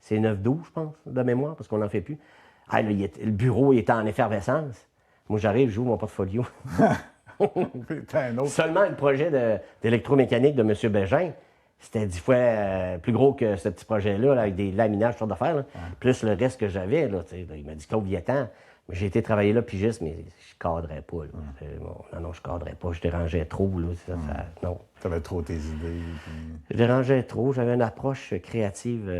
A: c'est 9-12, je pense, de mémoire, parce qu'on n'en fait plus. Ah, là, le bureau il était en effervescence. Moi, j'arrive, j'ouvre mon portfolio.
B: Un autre.
A: Seulement le projet d'électromécanique de M. Bégin, c'était 10 fois plus gros que ce petit projet-là, là, avec des laminages, toutes sortes d'affaires, là. Plus le reste que j'avais. Là, il m'a dit, Claude, viens-ten. J'ai été travailler là, pigiste, mais je cadrais pas. Là. Non, je cadrais pas. Je dérangeais trop. Là, non.
B: Tu avais trop tes idées. Puis...
A: Je dérangeais trop. J'avais une approche créative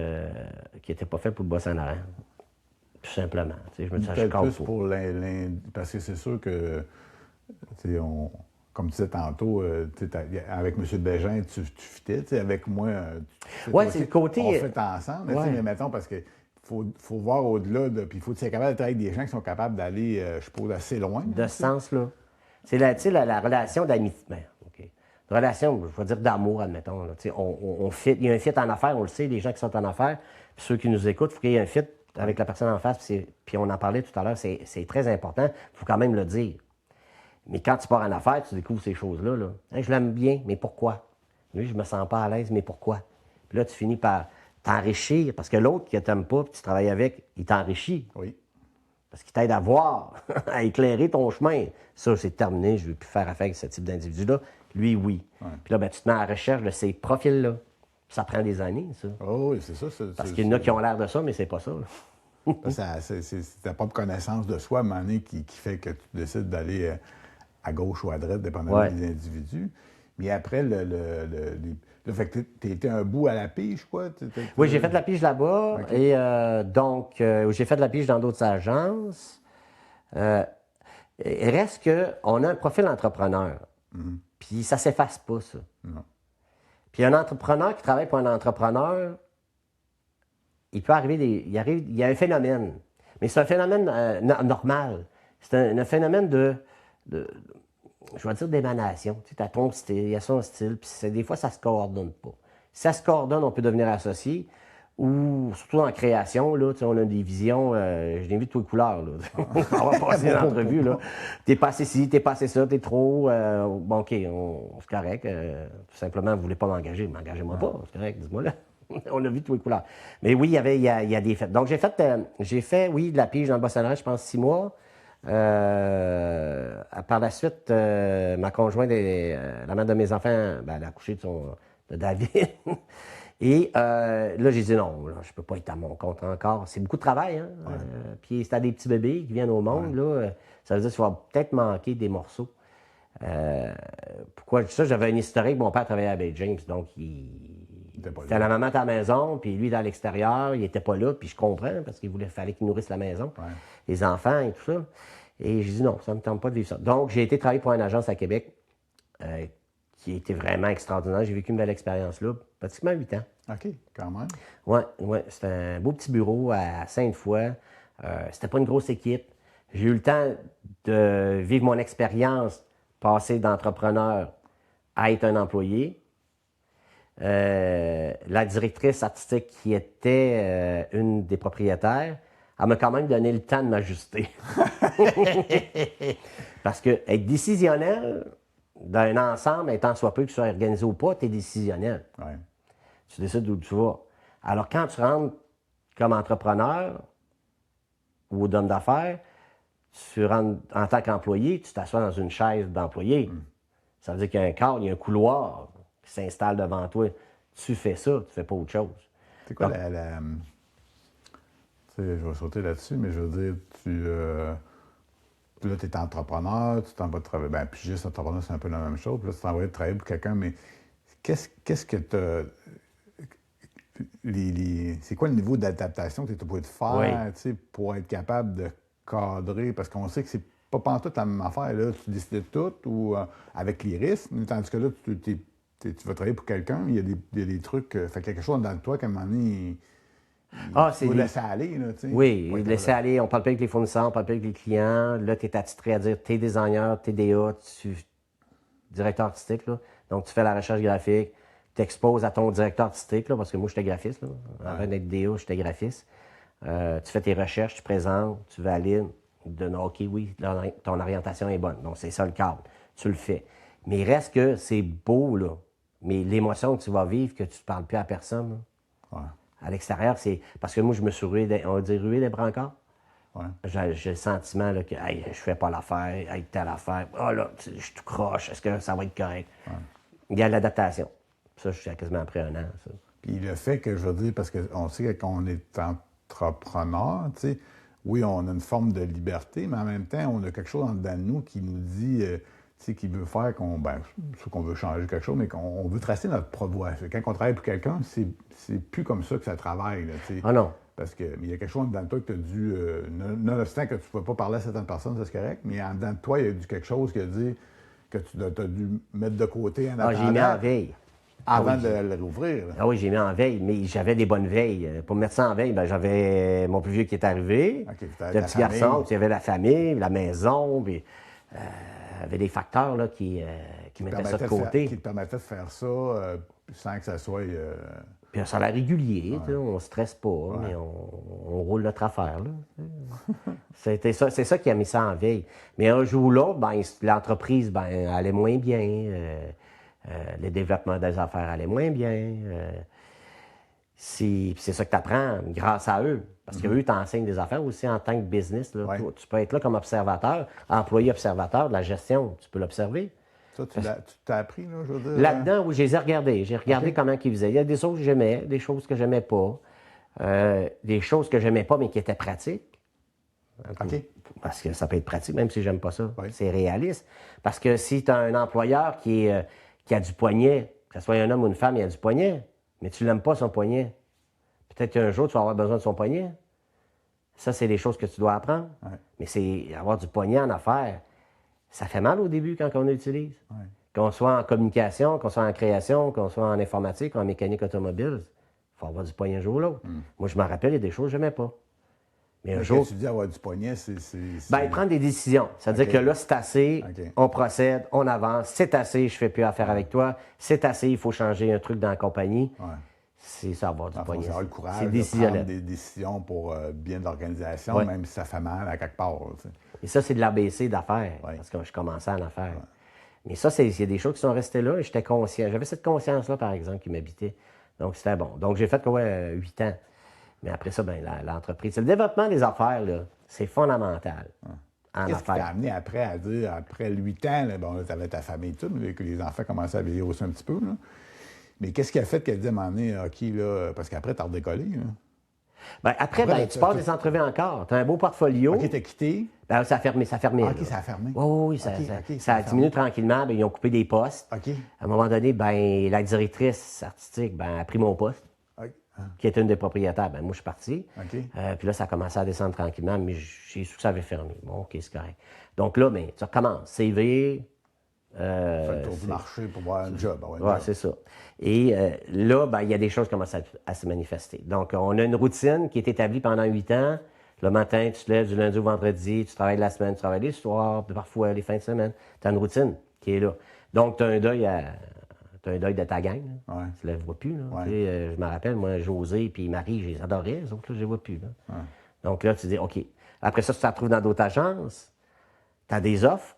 A: qui n'était pas faite pour le Bas-Saint-Laurent. Tout simplement. Je me disais, je cadre
B: plus pour parce que c'est sûr que, comme tu disais tantôt, avec M. Bégin, tu fitais. Avec moi,
A: oui, c'est le côté...
B: On fait ensemble. Mais mettons, parce que faut voir au-delà, puis il faut être capable de travailler avec des gens qui sont capables d'aller, je suppose, assez loin.
A: De ce sens-là. C'est la relation d'amitié. Ben, OK. Une relation, je vais dire d'amour, admettons. Là. On fit. Il y a un fit en affaires, on le sait, les gens qui sont en affaires, puis ceux qui nous écoutent, il faut qu'il y ait un fit avec la personne en face. Puis on en parlait tout à l'heure, c'est très important. Il faut quand même le dire. Mais quand tu pars en affaires, tu découvres ces choses-là. Là. Hein, je l'aime bien, mais pourquoi? Lui, je me sens pas à l'aise, mais pourquoi? Puis là, tu finis par t'enrichir, parce que l'autre qui ne t'aime pas, puis tu travailles avec, il t'enrichit.
B: Oui.
A: Parce qu'il t'aide à voir, à éclairer ton chemin. Ça, c'est terminé, je ne veux plus faire affaire avec ce type d'individu-là. Lui, oui.
B: Ouais.
A: Puis là, ben, tu te mets à la recherche de ces profils-là. Ça prend des années, ça.
B: Oh, oui, c'est ça.
A: Parce qu'il y en a qui ont l'air de ça, mais c'est pas ça.
B: C'est ta propre connaissance de soi, à un moment donné, qui fait que tu décides d'aller à gauche ou à droite, dépendamment des individus. Mais après, fait que tu étais un bout à la pige, quoi?
A: Oui, j'ai fait de la pige là-bas.
B: Okay.
A: Et donc, j'ai fait de la pige dans d'autres agences. Il reste qu'on a un profil entrepreneur.
B: Mm-hmm.
A: Puis ça ne s'efface pas, ça.
B: Non.
A: Puis un entrepreneur qui travaille pour un entrepreneur, il peut arriver il y a un phénomène. Mais c'est un phénomène normal. C'est un phénomène je vais dire d'émanation. Tu sais, t'as ton style, il y a son style, puis des fois, ça se coordonne pas. Si ça se coordonne, on peut devenir associé, ou surtout en création, là, tu sais, on a des visions, je l'invite toutes les couleurs, là. On va passer l'entrevue, là. T'es pas assez ci, t'es pas assez ça, t'es trop, bon, OK, c'est correct, tout simplement, vous voulez pas m'engager, m'engagez-moi pas, c'est correct, dis-moi là. On a vu toutes les couleurs. Mais oui, il y a des fêtes. Donc, j'ai fait, oui, de la pige dans le Bas-Saint-Laurent, je pense 6 mois. Par la suite, ma conjointe, la mère de mes enfants, ben, elle a accouché de de David. Et là, j'ai dit non, là, je ne peux pas être à mon compte encore. C'est beaucoup de travail. Hein? Puis c'est à des petits bébés qui viennent au monde. Là, ça veut dire que tu vas peut-être manquer des morceaux. Pourquoi je dis ça? J'avais un historique. Mon père travaillait à Bay James, donc c'était la maman à la maison, puis lui, dans l'extérieur, il n'était pas là, puis je comprends, parce qu'il fallait qu'il nourrisse la maison, les enfants et tout ça. Et j'ai dit non, ça ne me tente pas de vivre ça. Donc, j'ai été travailler pour une agence à Québec qui a été vraiment extraordinaire. J'ai vécu une belle expérience là, pratiquement 8 ans.
B: OK, quand même.
A: Oui, c'était un beau petit bureau à Sainte-Foy. C'était pas une grosse équipe. J'ai eu le temps de vivre mon expérience, passer d'entrepreneur à être un employé. La directrice artistique qui était une des propriétaires, elle m'a quand même donné le temps de m'ajuster. Parce que être décisionnel d'un ensemble, étant soit peu que tu sois organisé ou pas, tu es décisionnel.
B: Ouais.
A: Tu décides d'où tu vas. Alors, quand tu rentres comme entrepreneur ou d'homme d'affaires, tu rentres en tant qu'employé, tu t'assois dans une chaise d'employé. Ça veut dire qu'il y a un cadre, il y a un couloir qui s'installe devant toi. Tu fais ça, tu fais pas autre chose.
B: C'est quoi la... Tu sais, je vais sauter là-dessus, mais je veux dire, là, tu es entrepreneur, tu t'en vas travailler. Bien, puis juste entrepreneur, c'est un peu la même chose. Puis là, tu t'en vas travailler pour quelqu'un, mais qu'est-ce que tu as... C'est quoi le niveau d'adaptation que tu es obligé de faire pour être capable de cadrer? Parce qu'on sait que c'est pas pantoute la même affaire. Là. Tu décides de tout ou avec les risques, tandis que là, tu vas travailler pour quelqu'un, il y a des trucs, fait quelque chose dans toi qu'à un moment donné, il faut laisser aller. Là,
A: oui, laisser aller. On parle pas avec les fournisseurs, on parle pas avec les clients. Là, tu es attitré à dire t'es designer, t'es DA, directeur artistique. Là. Donc, tu fais la recherche graphique. T'exposes à ton directeur artistique, là, parce que moi, j'étais graphiste. Là. Avant d'être DA, j'étais graphiste. Tu fais tes recherches, tu présentes, tu valides. OK, oui, ton orientation est bonne. Donc, c'est ça le cadre. Tu le fais. Mais il reste que c'est beau, là. Mais l'émotion que tu vas vivre, que tu ne parles plus à personne, là, à l'extérieur, c'est... Parce que moi, je me suis rué, on dit rué des brancards. J'ai le sentiment là, que hey, je fais pas l'affaire, hey, telle affaire. Oh là, je suis tout croche, est-ce que ça va être correct? Il y a l'adaptation. Ça, je suis quasiment après 1 an. Ça.
B: Puis le fait que, je veux dire, parce qu'on sait que quand on est entrepreneur, tu sais, oui, on a une forme de liberté, mais en même temps, on a quelque chose en dedans de nous qui nous dit, tu sais, qui veut faire qu'on veut changer quelque chose, mais qu'on veut tracer notre propre voie. Quand on travaille pour quelqu'un, c'est plus comme ça que ça travaille, là, tu sais.
A: Ah non.
B: Parce qu'il y a quelque chose en dedans de toi que tu as dû, nonobstant que tu ne pouvais pas parler à certaines personnes, ça c'est correct, mais en dedans de toi, il y a eu quelque chose qui a dit que tu as dû mettre de côté en attendant.
A: J'ai mis en veille.
B: Avant de l'ouvrir.
A: Ah oui, j'ai mis en veille, mais j'avais des bonnes veilles. Pour mettre ça en veille, j'avais mon plus vieux qui est arrivé, le petit garçon, puis il y avait la famille, la maison, puis il y avait des facteurs là, qui mettaient ça de côté.
B: Qui te permettaient de faire ça sans que ça soit...
A: Puis un salaire régulier, on ne stresse pas, mais on roule notre affaire. C'est ça qui a mis ça en veille. Mais un jour ou l'autre, l'entreprise allait moins bien. Le développement des affaires allait moins bien. C'est ça que tu apprends grâce à eux. Parce qu'eux t'enseignent des affaires aussi en tant que business. Là. Tu peux être là comme observateur, employé-observateur de la gestion. Tu peux l'observer.
B: Ça, tu t'as appris, là, je veux dire?
A: Là-dedans, oui, je les ai regardés. J'ai regardé comment ils faisaient. Il y a des choses que j'aimais, des choses que j'aimais pas. Des choses que j'aimais pas, mais qui étaient pratiques. Parce que ça peut être pratique, même si j'aime pas ça. C'est réaliste. Parce que si tu as un employeur qui a du poignet, que ce soit un homme ou une femme, il a du poignet, mais tu l'aimes pas, son poignet. Peut-être qu'un jour, tu vas avoir besoin de son poignet. Ça, c'est des choses que tu dois apprendre. Mais c'est avoir du poignet en affaires. Ça fait mal au début quand on l'utilise. Qu'on soit en communication, qu'on soit en création, qu'on soit en informatique, en mécanique automobile, il faut avoir du poignet un jour ou l'autre. Moi, je me rappelle, il y a des choses que je n'aimais pas. Mais un jour...
B: Quand tu dis avoir du poignet, c'est...
A: prendre des décisions. C'est-à-dire que là, c'est assez, on procède, on avance. C'est assez, je ne fais plus affaire avec toi. C'est assez, il faut changer un truc dans la compagnie. C'est ça, avoir du poignet.
B: Il faut avoir le courage
A: c'est
B: de prendre des décisions pour bien de l'organisation, même si ça fait mal à quelque part. Tu sais.
A: Et ça, c'est de l'ABC d'affaires, parce que je commençais en affaires. Mais ça, il y a des choses qui sont restées là et j'étais conscient. J'avais cette conscience-là, par exemple, qui m'habitait. Donc, c'était bon. Donc, j'ai fait 8 ans. Mais après ça, l'entreprise. Le développement des affaires, là, c'est fondamental.
B: Qu'est-ce qui t'a amené après à dire, après 8 ans, tu avais ta famille et tout, mais que les enfants commençaient à vieillir aussi un petit peu, là. Mais qu'est-ce qui a fait qu'elle disait, à un moment donné, OK, là, parce qu'après, tu as redécollé, là.
A: Ben, après, tu pars des entrevues encore. Tu as un beau portfolio.
B: OK, tu as quitté.
A: Ben, ça a fermé.
B: Ah, OK, ça a fermé.
A: Oui, ça a diminué tranquillement. Ben, ils ont coupé des postes.
B: OK.
A: À un moment donné, ben, la directrice artistique a pris mon poste, qui était une des propriétaires. Ben, moi, je suis parti.
B: OK.
A: Puis là, ça a commencé à descendre tranquillement, mais j'ai su que ça avait fermé. Bon, OK, c'est correct. Donc là, ben, tu recommences. CV.
B: Fait le tour du marché pour voir un job.
A: Oui, c'est ça. Et là, ben, il y a des choses qui commencent à se manifester. Donc, on a une routine qui est établie pendant 8 ans. Le matin, tu te lèves du lundi au vendredi, tu travailles la semaine, tu travailles les soirs, puis parfois les fins de semaine. Tu as une routine qui est là. Donc, tu as un deuil de ta gang. Là.
B: Ouais.
A: Tu ne les vois plus. Là.
B: Ouais.
A: Tu sais, je me rappelle, moi, José et Marie, je les adorais. Les autres, là, je les vois plus. Là.
B: Ouais.
A: Donc là, tu dis, OK. Après ça, tu te retrouves dans d'autres agences. Tu as des offres.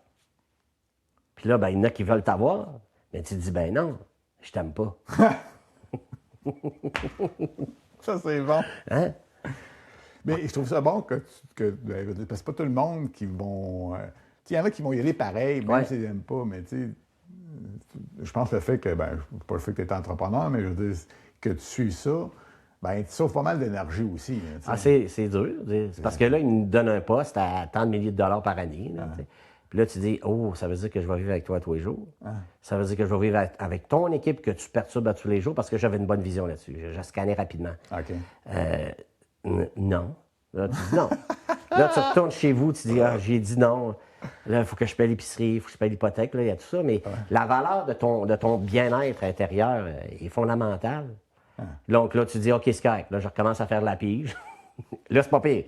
A: Puis là, ben, il y en a qui veulent t'avoir. Mais tu te dis, ben non, je t'aime pas.
B: Ça, c'est bon.
A: Hein?
B: Mais je trouve ça bon parce que c'est pas tout le monde qui vont. Il y en a qui vont y aller pareil, même s'ils n'aiment pas, mais tu sais, je pense le fait que, ben, pas le fait que tu es entrepreneur, mais je veux dire, que tu suives ça, ben, tu sauves pas mal d'énergie aussi. Là,
A: c'est dur. C'est parce que là, ils nous donnent un poste à tant de milliers de dollars par année. Là, Puis là, tu dis, oh, ça veut dire que je vais vivre avec toi tous les jours. Ça veut dire que je vais vivre avec ton équipe que tu perturbes à tous les jours parce que j'avais une bonne vision là-dessus. J'ai scanné rapidement.
B: OK.
A: Non. Là, tu dis non. Là, tu retournes chez vous, tu dis, j'ai dit non. Là, il faut que je paye l'épicerie, il faut que je paye l'hypothèque, là, il y a tout ça. Mais la valeur de ton bien-être intérieur est fondamentale. Donc là, tu dis, OK, c'est correct. Là, je recommence à faire de la pige. Là, c'est pas pire.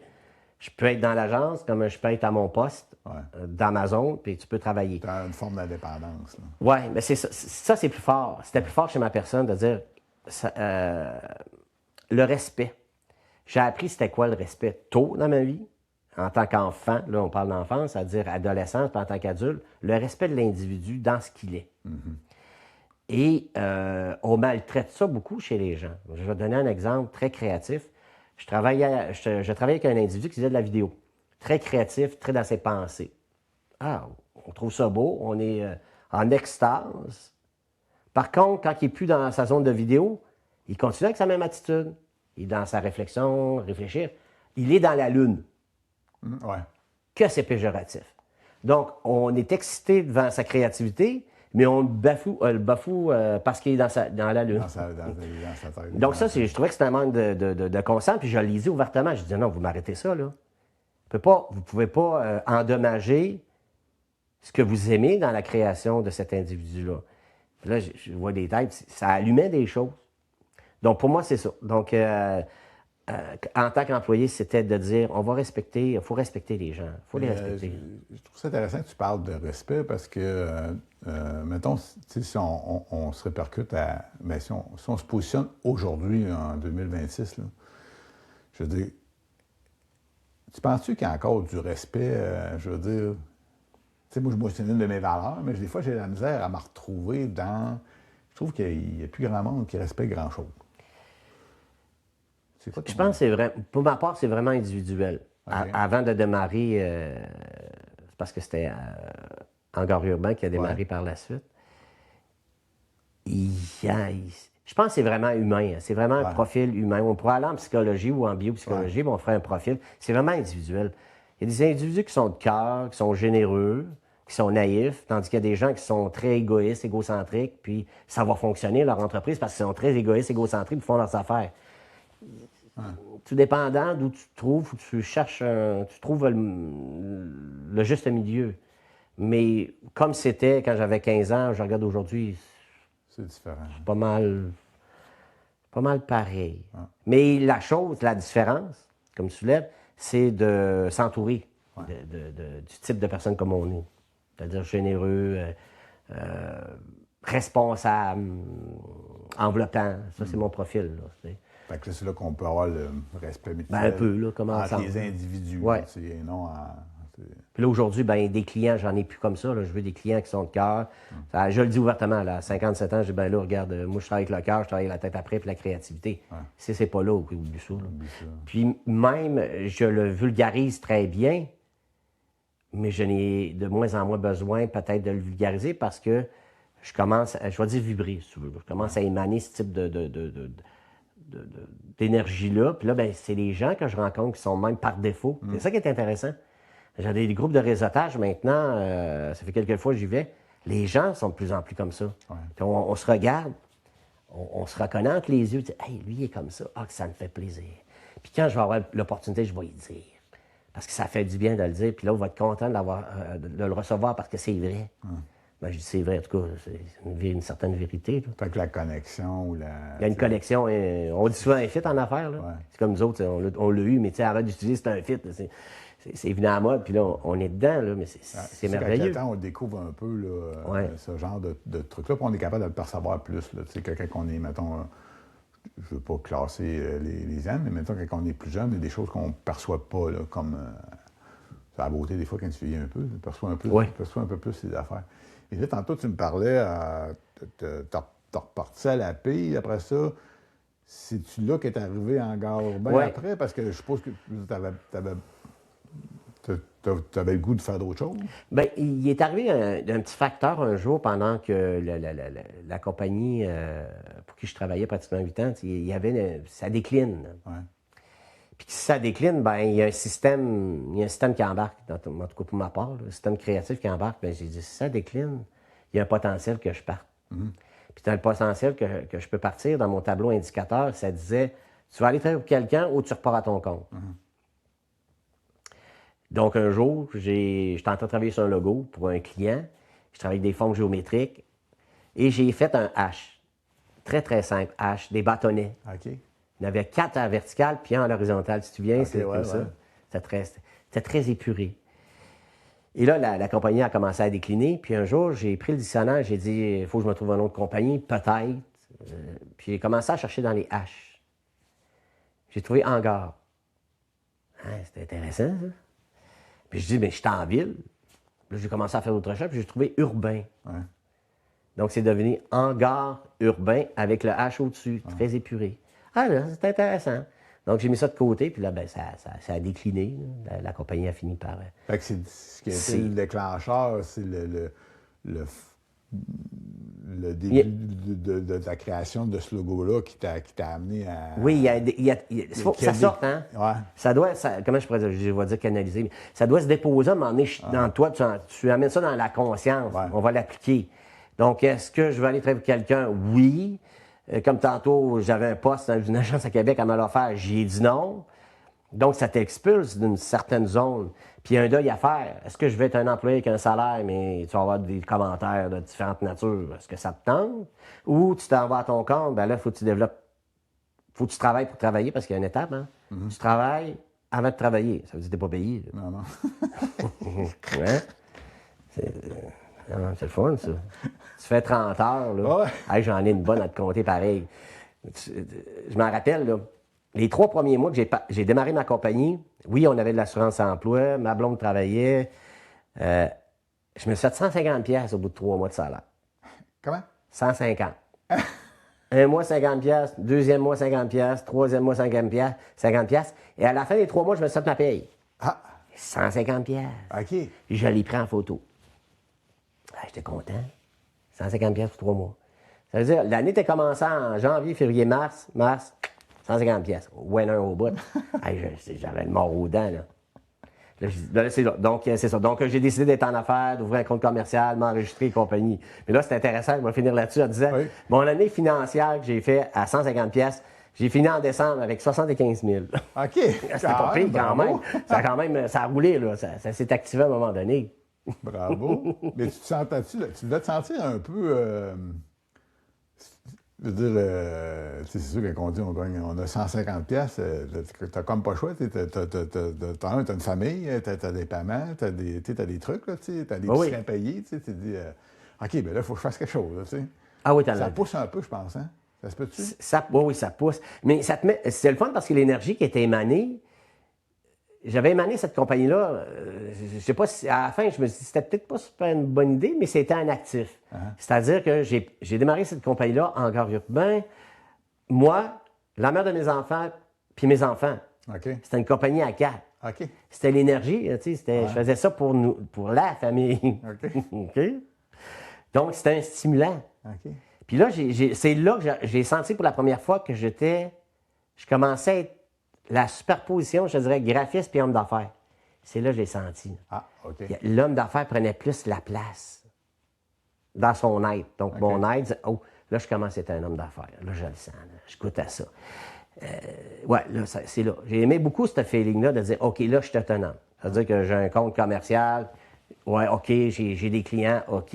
A: Je peux être dans l'agence comme je peux être à mon poste, dans ma zone, puis tu peux travailler.
B: Tu as une forme d'indépendance.
A: Oui, mais ça, c'est plus fort. C'était plus fort chez ma personne de dire le respect. J'ai appris c'était quoi le respect tôt dans ma vie, en tant qu'enfant. Là, on parle d'enfance, c'est-à-dire adolescence, puis en tant qu'adulte. Le respect de l'individu dans ce qu'il est. Et on maltraite ça beaucoup chez les gens. Je vais donner un exemple très créatif. Je travaillais avec un individu qui faisait de la vidéo. Très créatif, très dans ses pensées. Ah, on trouve ça beau, on est en extase. Par contre, quand il n'est plus dans sa zone de vidéo, il continue avec sa même attitude. Il est dans sa réflexion, réfléchir. Il est dans la lune. Que c'est péjoratif. Donc, on est excité devant sa créativité, mais on le bafoue parce qu'il est dans la lune.
B: Dans sa tête.
A: Donc ça, je trouvais que c'était un manque de conscience, puis je le lisais ouvertement. Je disais, non, vous m'arrêtez ça, là. Vous ne pouvez pas endommager ce que vous aimez dans la création de cet individu-là. Puis là, je vois des têtes, ça allumait des choses. Donc, pour moi, c'est ça. Donc, en tant qu'employé, c'était de dire, il faut respecter les gens. Il faut les respecter.
B: Je trouve ça intéressant que tu parles de respect parce que, mettons, si on se répercute si on se positionne aujourd'hui, en 2026, là, je veux dire, tu penses-tu qu'il y a encore du respect, je veux dire, tu sais, moi, c'est une de mes valeurs, mais des fois, j'ai la misère à me retrouver dans... Je trouve qu'il n'y a plus grand monde qui respecte grand-chose.
A: Je pense que c'est vrai. Pour ma part, c'est vraiment individuel. Okay. Avant de démarrer, parce que c'était Hangar Urbain qui a démarré par la suite, je pense que c'est vraiment humain. C'est vraiment un profil humain. On pourrait aller en psychologie ou en biopsychologie, mais on ferait un profil. C'est vraiment individuel. Il y a des individus qui sont de cœur, qui sont généreux, qui sont naïfs, tandis qu'il y a des gens qui sont très égoïstes, égocentriques, puis ça va fonctionner, leur entreprise, parce qu'ils sont très égoïstes, égocentriques, ils font leurs affaires. Tout dépendant d'où tu te trouves, où tu cherches, tu trouves le juste milieu. Mais comme c'était quand j'avais 15 ans, je regarde aujourd'hui,
B: c'est différent.
A: C'est pas mal pareil. Mais la différence, comme tu lèves, c'est de s'entourer du type de personne comme on est. C'est-à-dire généreux, responsable, enveloppant. Ça, c'est mon profil. Là,
B: fait que c'est là qu'on peut avoir le respect mutuel
A: un peu, là, comme
B: entre les individus. Et non
A: Puis là, aujourd'hui, des clients, j'en ai plus comme ça. Là. Je veux des clients qui sont de cœur. Je le dis ouvertement, là, à 57 ans, je dis, là, regarde, moi, je travaille avec le cœur, je travaille avec la tête après, puis la créativité. Si c'est pas là, oublie ça. Puis même, je le vulgarise très bien, mais je n'ai de moins en moins besoin peut-être de le vulgariser parce que je vais dire vibrer, si tu veux. Je commence à émaner ce type d'énergie-là. Puis là, ben, c'est les gens que je rencontre qui sont même par défaut. C'est ça qui est intéressant. J'ai des groupes de réseautage maintenant, ça fait quelques fois que j'y vais. Les gens sont de plus en plus comme ça.
B: Ouais.
A: Puis on se regarde, on se reconnaît entre les yeux, hey, lui, il est comme ça. Ah, que ça me fait plaisir. Puis quand je vais avoir l'opportunité, je vais y dire. Parce que ça fait du bien de le dire. Puis là, on va être content de le recevoir parce que c'est vrai. Ben, je dis c'est vrai, en tout cas, c'est une certaine vérité. Là.
B: Fait que la connexion ou la...
A: Il y a une connexion. On dit souvent un fit en affaires. Là.
B: Ouais.
A: C'est comme nous autres, on l'a eu, mais arrête d'utiliser, c'est un fit. C'est venu à la mode, puis là, on est dedans, là, mais c'est merveilleux.
B: Avec le temps, on découvre un peu là, ce genre de truc-là, puis on est capable de le percevoir plus. Là. Tu sais, quand on est, mettons, je ne veux pas classer les âmes, mais mettons, quand on est plus jeune, il y a des choses qu'on ne perçoit pas, là, comme la beauté, des fois, quand tu vieillis un peu, tu perçois un peu plus ces affaires. Et là, tantôt, tu me parlais, t'as reparti à la paix, après ça, c'est-tu là que t'es arrivé en gare urbaine après? Parce que je suppose que t'avais le goût de faire d'autres choses?
A: Bien, il est arrivé un petit facteur un jour pendant que la compagnie pour qui je travaillais pratiquement 8 ans, il y avait ça décline.
B: Ouais.
A: Puis si ça décline, ben il y a un système qui embarque, en tout cas pour ma part, le système créatif qui embarque. Bien, j'ai dit, si ça décline, il y a un potentiel que je parte. Puis dans le potentiel que je peux partir, dans mon tableau indicateur, ça disait, tu vas aller travailler pour quelqu'un ou tu repars à ton compte. Donc un jour, j'étais en train de travailler sur un logo pour un client. Je travaille avec des formes géométriques et j'ai fait un H. Très, très simple, H, des bâtonnets.
B: OK.
A: Il y en avait 4 à la verticale, puis 1 à l'horizontale. Si tu viens, c'était comme ça. C'était très épuré. Et là, la compagnie a commencé à décliner. Puis un jour, j'ai pris le dictionnaire, j'ai dit, il faut que je me trouve une autre compagnie, peut-être. Puis j'ai commencé à chercher dans les H. J'ai trouvé hangar. C'était intéressant, ça. Puis je dis, mais je suis en ville. Là, j'ai commencé à faire d'autres recherches, puis j'ai trouvé urbain.
B: Ouais.
A: Donc, c'est devenu hangar urbain avec le H au-dessus, très épuré. Ah, là, c'est intéressant. Donc, j'ai mis ça de côté, puis là, ben, ça a décliné. La compagnie a fini par.
B: Fait que ce qui a été le déclencheur, c'est le début de la création de ce logo-là qui t'a amené à...
A: Oui, il faut que ça sorte, hein?
B: Ouais.
A: Ça doit, comment je pourrais dire, je vais dire canaliser, mais ça doit se déposer à un moment donné dans toi, tu amènes ça dans la conscience, on va l'appliquer. Donc, est-ce que je vais aller travailler pour quelqu'un? Oui. Comme tantôt, j'avais un poste dans une agence à Québec à mal offert, j'ai dit non. Donc, ça t'expulse d'une certaine zone. Puis, il y a un deuil à faire. Est-ce que je vais être un employé avec un salaire, mais tu vas avoir des commentaires de différentes natures? Est-ce que ça te tente? Ou tu t'en vas à ton compte, ben là, il faut que tu développes. Il faut que tu travailles pour travailler, parce qu'il y a une étape, hein? Tu travailles avant de travailler. Ça veut dire que tu n'es pas payé. Là.
B: Non.
A: Ouais. C'est le fun, ça. Tu fais 30 heures, là.
B: Ouais.
A: Hey, j'en ai une bonne à te compter pareil. Je m'en rappelle, là. Les 3 premiers mois que j'ai démarré ma compagnie, oui, on avait de l'assurance emploi, ma blonde travaillait. Je me suis fait 150 pièces au bout de 3 mois de salaire.
B: Comment?
A: 150. Un mois, 50 pièces, deuxième mois, 50 pièces, troisième mois, 50 pièces. Et à la fin des 3 mois, je me suis fait ma paye.
B: Ah!
A: 150 pièces.
B: OK.
A: Je l'ai pris en photo. J'étais content. 150 pièces pour 3 mois. Ça veut dire, l'année était commencée en janvier, février, mars, 150 pièces. Winner au bout. J'avais le mort aux dents, là. Donc, c'est ça. Donc, j'ai décidé d'être en affaires, d'ouvrir un compte commercial, m'enregistrer et compagnie. Mais là, c'est intéressant, je vais finir là-dessus en disant, mon année financière que j'ai fait à 150 pièces, j'ai fini en décembre avec 75 000.
B: OK.
A: C'était pas pire quand même. Ça a roulé, là. Ça s'est activé à un moment donné.
B: Bravo. Mais tu te sentais-tu, tu devais te sentir un peu... je veux dire, c'est sûr quand on dit on a 150 pièces, t'as comme pas le choix. T'as une famille, t'as des paiements, t'as des trucs, t'as des petits à payer. Tu te dis, OK, bien là, il faut que je fasse quelque chose. Là,
A: Ah oui,
B: ça pousse un peu, je pense. Hein? Ça se peut-tu?
A: Oui, ça pousse. Mais c'est le fun parce que l'énergie qui était émanée, j'avais émané cette compagnie-là, je sais pas si, à la fin, je me suis dit, c'était peut-être pas super une bonne idée, mais c'était un actif. C'est-à-dire que j'ai démarré cette compagnie-là en gare urbain, moi, la mère de mes enfants, puis mes enfants.
B: Okay.
A: C'était une compagnie à 4.
B: Okay.
A: C'était l'énergie, tu sais, je faisais ça pour la famille.
B: OK.
A: OK? Donc, c'était un stimulant.
B: OK.
A: Puis là, c'est là que j'ai senti pour la première fois que je commençais à être la superposition, je dirais, graphiste puis homme d'affaires. C'est là que je l'ai senti.
B: Ah, OK.
A: L'homme d'affaires prenait plus la place dans son être. Donc, mon être, oh, là, je commence à être un homme d'affaires. Là, je le sens. Là, je goûte à ça. Ouais, là, c'est là. J'ai aimé beaucoup ce feeling-là de dire, OK, là, je suis autonome. C'est-à-dire que j'ai un compte commercial. Ouais, OK, j'ai des clients. OK.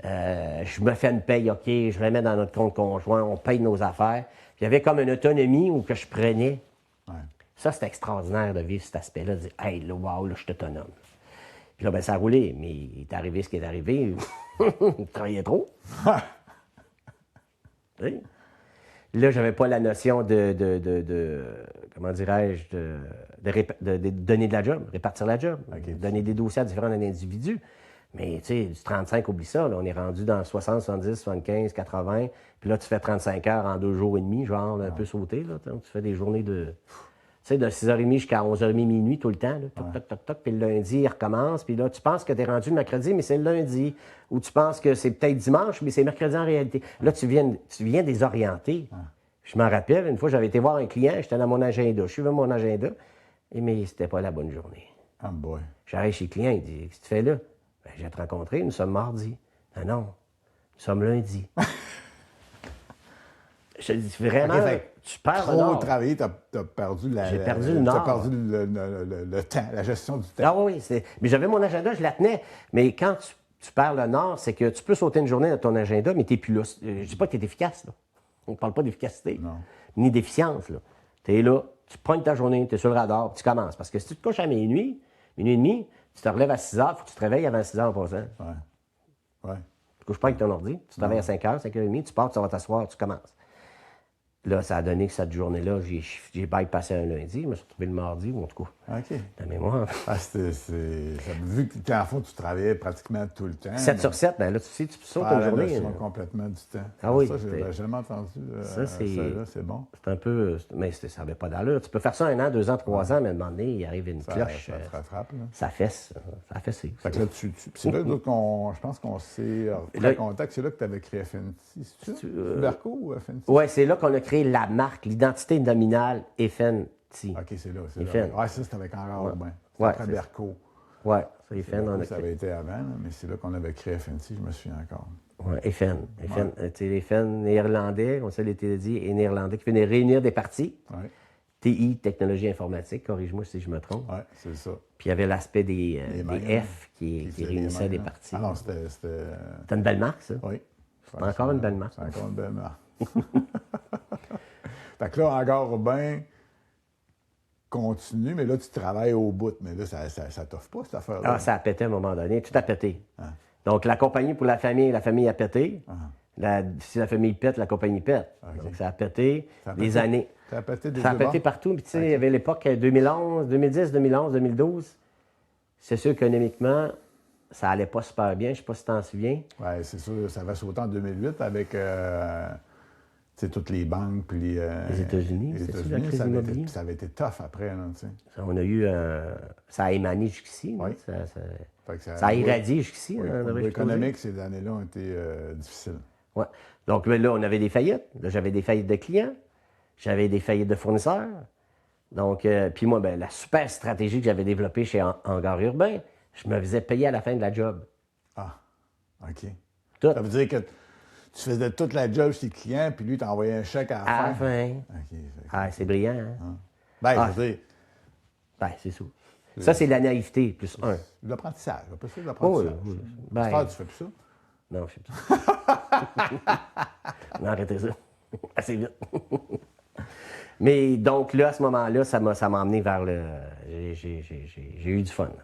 A: Je me fais une paye, OK, je le mets dans notre compte conjoint, on paye nos affaires. Puis il y avait comme une autonomie où que je prenais.
B: Ouais.
A: Ça, c'était extraordinaire de vivre cet aspect-là, de dire, hey, là, wow, là, je suis autonome. Puis là, ben, ça a roulé, mais il est arrivé ce qui est arrivé. Je travaillais trop. Oui. Là, j'avais pas la notion de comment dirais-je, de donner de la job, répartir la job, donner des dossiers à différents individus. Mais tu sais, du 35, oublie ça, là, on est rendu dans 60, 70, 75, 80. Puis là, tu fais 35 heures en 2 jours et demi, genre, un peu sauté. Là, tu fais des journées de... Tu sais, de 6h30 jusqu'à 11h30, minuit, tout le temps. Là, toc, toc, toc, toc. Puis le lundi, il recommence. Puis là, tu penses que tu es rendu le mercredi, mais c'est le lundi. Ou tu penses que c'est peut-être dimanche, mais c'est mercredi en réalité. Là, tu viens désorienter. Je m'en rappelle, une fois, j'avais été voir un client, j'étais dans mon agenda. Je suivais mon agenda, mais c'était pas la bonne journée.
B: Oh boy.
A: J'arrive chez le client, il dit, qu'est-ce que tu fais là? Ben, je vais te rencontrer, nous sommes mardi. Non, nous sommes lundi. Je dis vraiment, tu perds le nord.
B: Trop travaillé, t'as perdu
A: J'ai perdu le nord.
B: T'as perdu le temps, la gestion du temps.
A: Ah oui, mais j'avais mon agenda, je la tenais. Mais quand tu perds le nord, c'est que tu peux sauter une journée dans ton agenda, mais tu n'es plus là. Je dis pas que tu es efficace, là. On ne parle pas d'efficacité, ni d'efficience. Tu es là, tu pointes ta journée, tu es sur le radar, puis tu commences. Parce que si tu te couches à minuit et demi, tu te relèves à 6 heures, il faut que tu te réveilles avant 6 heures en passant.
B: Ouais.
A: Tu ne couches pas avec ton ordi, tu te réveilles à 5 heures, 5h30, tu pars, tu vas t'asseoir, tu commences. Là, ça a donné que cette journée-là, j'ai bypassé un lundi, je me suis retrouvé le mardi, ou en tout cas,
B: OK.
A: de mémoire.
B: Ah, vu que, en fond, tu travaillais pratiquement tout le temps.
A: 7 sur 7, ben là, tu sais, tu sautes une journée.
B: Complètement du temps.
A: Ah oui.
B: Ça, j'ai jamais entendu.
A: Ça,
B: c'est bon.
A: C'est un peu... Mais ça n'avait pas d'allure. Tu peux faire ça 1 an, 2 ans, 3 ans, mais à un moment donné, il arrive une cloche.
B: Ça te rattrape, là.
A: Ça fesse. Ça fesse.
B: Fait que là, c'est là je pense qu'on s'est pris contact. C'est là que tu avais créé FNT. C'est-tu Berco ou FNT?
A: Oui, c'est là qu'on a créé la marque, l'identité nominale FNT.
B: OK, c'est là.
A: là.
B: Ça, c'était avec Henri Aubin.
A: Ouais,
B: après Berco.
A: Oui, c'est FN.
B: Ça avait été avant, là, mais c'est là qu'on avait créé FNT, je me souviens encore.
A: Oui, FN. FN néerlandais, on sait les dit, et néerlandais, qui venaient réunir des partis.
B: Ouais.
A: TI, technologie informatique, corrige-moi si je me trompe.
B: Oui, c'est ça.
A: Puis il y avait l'aspect des F qui réunissaient des partis.
B: Ah non, c'était...
A: C'était une belle marque, ça.
B: Oui.
A: C'est encore une belle marque.
B: C'est encore une belle marque. Fait que là, encore Robin continue, mais là, tu travailles au bout. Mais là, ça t'offre pas, cette affaire-là.
A: Ah, ça a pété à un moment donné. Tout a pété. Donc, la compagnie pour la famille a pété. Si la famille pète, la compagnie pète. Donc, ça a pété des années.
B: Ça a pété des
A: Ça a pété partout. Puis, tu sais, il y avait l'époque 2011, 2010, 2011, 2012. C'est sûr qu'économiquement, ça allait pas super bien. Je sais pas si tu t'en souviens.
B: Oui, c'est sûr. Ça va sauter en 2008 avec toutes les banques puis
A: les États-Unis.
B: Les
A: États-Unis,
B: ça avait été tough après. Là,
A: on a eu... ça a émané jusqu'ici.
B: Oui.
A: Ça a irradié jusqu'ici.
B: Oui, au niveau économique, ces années-là ont été difficiles.
A: Oui. Donc là, on avait des faillites. Là, j'avais des faillites de clients. J'avais des faillites de fournisseurs. Donc, puis moi, la super stratégie que j'avais développée chez Hangar Urbain, je me faisais payer à la fin de la job.
B: Ah, OK.
A: Tout.
B: Ça veut dire que tu faisais toute la job chez le client, puis lui, t'envoyais un chèque à la fin.
A: À la fin.
B: OK.
A: Ah, c'est brillant, hein?
B: Je veux dire...
A: c'est ça. Ça, c'est de la naïveté, plus 1.
B: L'apprentissage. On peut faire de l'apprentissage.
A: Oui.
B: Tu fais plus ça?
A: Non, je fais plus ça. Non, arrêtez ça. Assez vite. Mais donc là, à ce moment-là, ça m'a amené vers le... J'ai eu du fun. Là.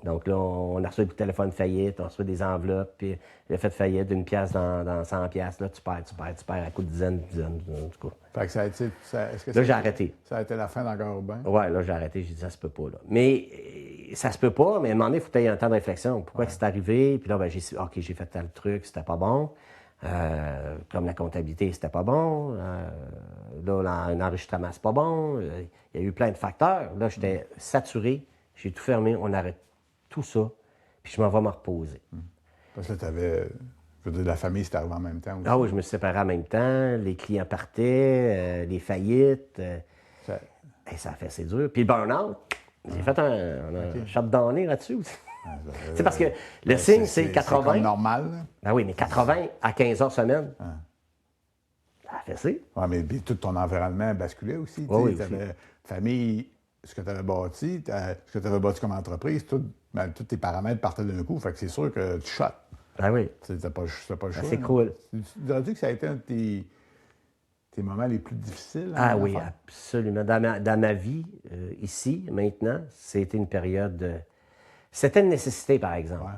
A: Donc là, on a reçu des téléphones faillite, on a reçu des enveloppes, puis j'ai fait faillite d'une pièce dans 100 piastres. Là, tu perds à coup de dizaines, en tout cas.
B: Fait que ça a été...
A: Là, j'ai arrêté.
B: Ça a été la fin d'Hangar Urbain?
A: Oui, là, j'ai arrêté. J'ai dit, ça se peut pas, là. Mais ça se peut pas, mais à un moment donné, il faut que tu aies un temps de réflexion. Pourquoi c'est arrivé? Puis là, j'ai fait tel truc, c'était pas bon. Comme la comptabilité, c'était pas bon. Là, l'enregistrement, c'est pas bon. Il y a eu plein de facteurs. Là, j'étais saturé. J'ai tout fermé. On arrête tout ça. Puis je m'en vais me reposer.
B: Parce que là, je veux dire, la famille, c'était arrivé en même temps aussi.
A: Ah oui, je me suis séparé en même temps. Les clients partaient, les faillites. Ça a fait assez dur. Puis le burn-out, j'ai fait un shutdowné là-dessus aussi. C'est parce que le signe, c'est 80.
B: C'est comme normal. Là.
A: Ben oui, mais 80 à 15 heures semaine. Ça a fait ça.
B: Oui, mais puis, tout ton environnement basculait aussi.
A: Oui,
B: tu avais famille, ce que tu avais bâti, ce que tu avais bâti comme entreprise, tous tes paramètres partaient d'un coup. Fait que c'est sûr que tu shot.
A: Ah oui.
B: Tu n'as pas le choix.
A: C'est cool.
B: Tu dirais-tu que ça a été un de tes moments les plus difficiles?
A: Ah oui, absolument. Dans ma vie, ici, maintenant, c'était une période... C'était une nécessité, par exemple.
B: Ouais.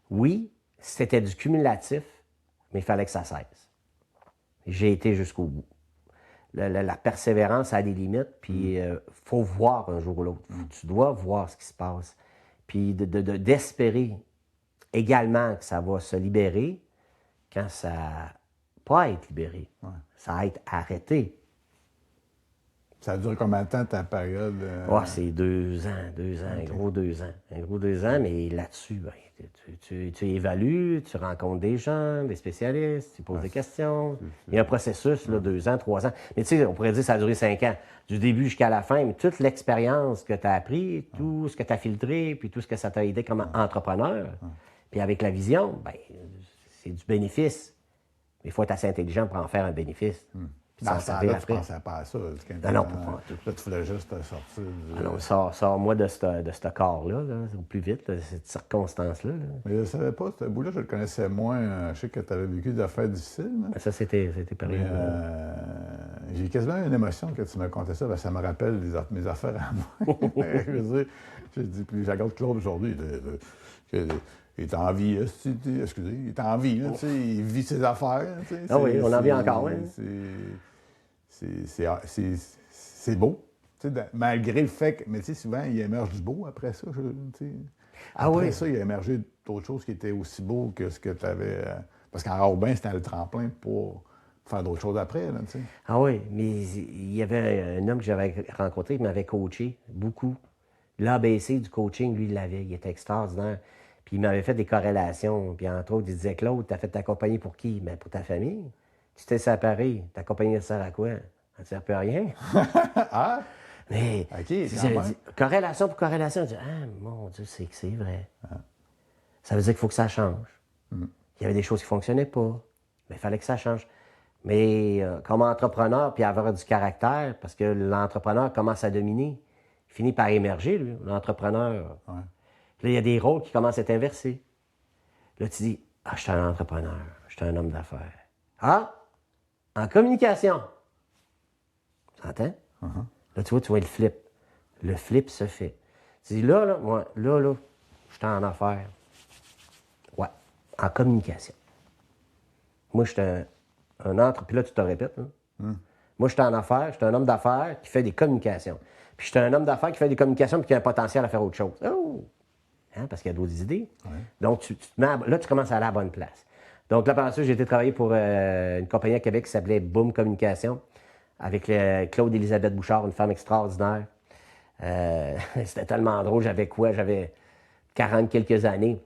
A: Oui, c'était du cumulatif, mais il fallait que ça cesse. J'ai été jusqu'au bout. La persévérance a des limites, puis il faut voir un jour ou l'autre. Tu dois voir ce qui se passe. Puis d'espérer également que ça va se libérer quand ça pas être libéré.
B: Ouais.
A: Ça va être arrêté.
B: Ça a duré combien de temps ta période?
A: C'est 2 ans, okay. Un gros 2 ans. Un gros 2 ans, mais là-dessus, ben, tu évalues, tu rencontres des gens, des spécialistes, tu poses des questions. Il y a un processus, là, 2 ans, 3 ans. Mais tu sais, on pourrait dire que ça a duré 5 ans. Du début jusqu'à la fin, mais toute l'expérience que tu as appris, tout ce que tu as filtré, puis tout ce que ça t'a aidé comme entrepreneur, puis avec la vision, ben, c'est du bénéfice. Mais il faut être assez intelligent pour en faire un bénéfice. Puis
B: Dans ce temps-là, tu ne
A: après.
B: pensais pas à ça.
A: Non, pas tout.
B: Là, tu voulais juste sortir.
A: Alors, sors-moi de ce corps-là, au plus vite, de cette circonstance-là. Là.
B: Mais je ne savais pas, ce bout-là, je le connaissais moins. Je sais que tu avais vécu des affaires difficiles. Là.
A: Ça, c'était période.
B: J'ai quasiment une émotion quand tu me contais ça, parce que ça me rappelle mes affaires à moi. Je veux dire, je dis, puis je regarde Claude aujourd'hui. Il est en vie, excusez, il est en vie, là, il vit ses affaires.
A: Ah oui, on en vit encore. Hein?
B: C'est beau. Malgré le fait que, mais souvent, il émerge du beau après ça. Après ça, il a émergé d'autres choses qui étaient aussi beaux que ce que tu avais. Parce qu'en Robin, c'était le tremplin pour faire d'autres choses après. Là,
A: ah oui, mais il y avait un homme que j'avais rencontré qui m'avait coaché beaucoup. L'ABC du coaching, lui, il l'avait. Il était extraordinaire. Puis il m'avait fait des corrélations. Puis entre autres, il disait, Claude, t'as fait ta compagnie pour qui? Ben, pour ta famille. Tu t'es séparé. Ta compagnie, elle sert à quoi? Elle ne sert plus à rien.
B: Ah!
A: Mais, corrélation pour corrélation, je dis, ah, mon Dieu, c'est que c'est vrai. Ah. Ça veut dire qu'il faut que ça change. Il y avait des choses qui ne fonctionnaient pas. Mais il fallait que ça change. Mais comme entrepreneur, puis avoir du caractère, parce que l'entrepreneur commence à dominer, il finit par émerger, lui, l'entrepreneur.
B: Ouais.
A: Là, il y a des rôles qui commencent à être inversés. Là, tu dis, je suis un entrepreneur, je suis un homme d'affaires. Ah, en communication. Tu entends? Là, tu vois le flip. Le flip se fait. Tu dis, là, moi, là, je suis en affaires. Ouais, en communication. Moi, je suis un entrepreneur, puis là, tu te répètes. Hein? Moi, je suis en affaires, je suis un homme d'affaires qui fait des communications. Puis je suis un homme d'affaires qui fait des communications puis qui a un potentiel à faire autre chose. Oh! Hein, parce qu'il y a d'autres idées.
B: Ouais.
A: Donc, là, tu commences à aller à la bonne place. Donc, là, par ça, j'ai été travailler pour une compagnie à Québec qui s'appelait Boom Communication, avec Claude-Élisabeth Bouchard, une femme extraordinaire. C'était tellement drôle. J'avais 40 quelques années.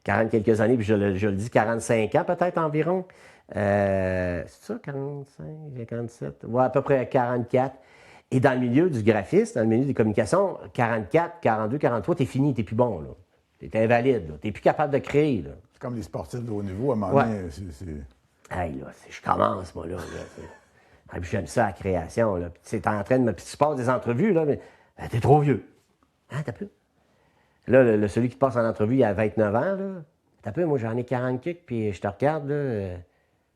A: 40 quelques années, puis je le dis, 45 ans peut-être environ. C'est ça, 45, 47? Ouais, à peu près 44. Et dans le milieu du graphisme, dans le milieu des communications, 44, 42, 43, t'es fini, t'es plus bon, là. T'es invalide, là. T'es plus capable de créer, là.
B: C'est comme les sportifs de haut niveau, à un moment donné.
A: Hey, là, je commence, moi, là. Puis j'aime ça, la création, là. Puis t'es en train de puis tu passes des entrevues, là, mais t'es trop vieux. Hein, t'as peu? Là, celui qui passe en entrevue, il a 29 ans, là. T'as peu, moi, j'en ai 40 quelques, puis je te regarde, là.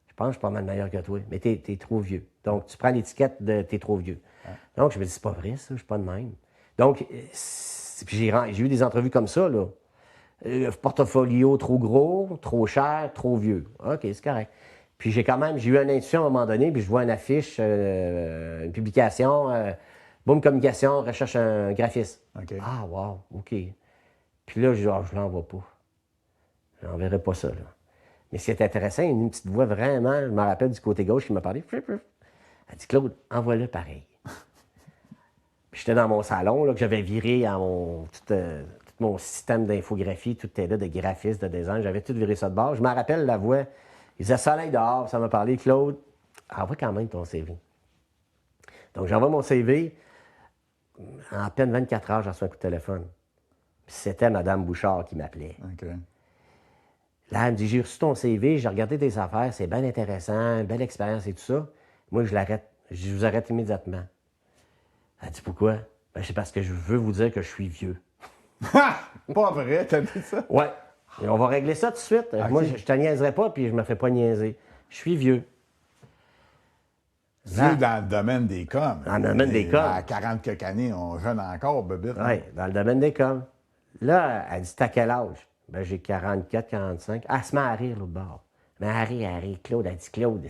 A: Je pense que je suis pas mal meilleur que toi. Mais t'es trop vieux. Donc, tu prends l'étiquette de t'es trop vieux. Ouais. Donc, je me dis, c'est pas vrai, ça, je suis pas de même. Donc, j'ai eu des entrevues comme ça, là. Portfolio trop gros, trop cher, trop vieux. OK, c'est correct. Puis j'ai eu une intuition à un moment donné, puis je vois une affiche, une publication, Boom Communication, recherche un graphiste.
B: Okay.
A: Ah, wow, OK. Puis là, je l'envoie pas. Je n'enverrai pas ça, là. Mais ce qui est intéressant, il y a une petite voix vraiment, je me rappelle du côté gauche qui m'a parlé. Elle dit, Claude, envoie-le pareil. Puis j'étais dans mon salon, là, que j'avais viré à toute mon système d'infographie, tout était là, de graphisme, de design. J'avais tout viré ça de bord. Je me rappelle la voix. Il disait soleil dehors, ça m'a parlé. Claude, envoie quand même ton CV. Donc, j'envoie mon CV. En à peine 24 heures, j'ai reçu un coup de téléphone. Puis c'était Mme Bouchard qui m'appelait.
B: OK.
A: Là, elle me dit, j'ai reçu ton CV, j'ai regardé tes affaires, c'est bien intéressant, belle expérience et tout ça. Moi, je l'arrête. Je vous arrête immédiatement. Elle dit, pourquoi? Ben, c'est parce que je veux vous dire que je suis vieux.
B: Pas vrai, t'as dit ça?
A: Ouais. Et on va régler ça tout de suite.
B: Okay.
A: Moi, je te niaiserai pas, puis je me fais pas niaiser. Je suis vieux.
B: Vieux dans le domaine des coms.
A: Dans le domaine des coms.
B: À 40 quelques années, on jeune encore, bébé.
A: Oui, dans le domaine des coms. Là, elle dit, t'as quel âge? Ben, j'ai 44, 45. Elle se met à rire l'autre bord. Mais elle rit. Claude, elle dit, Claude,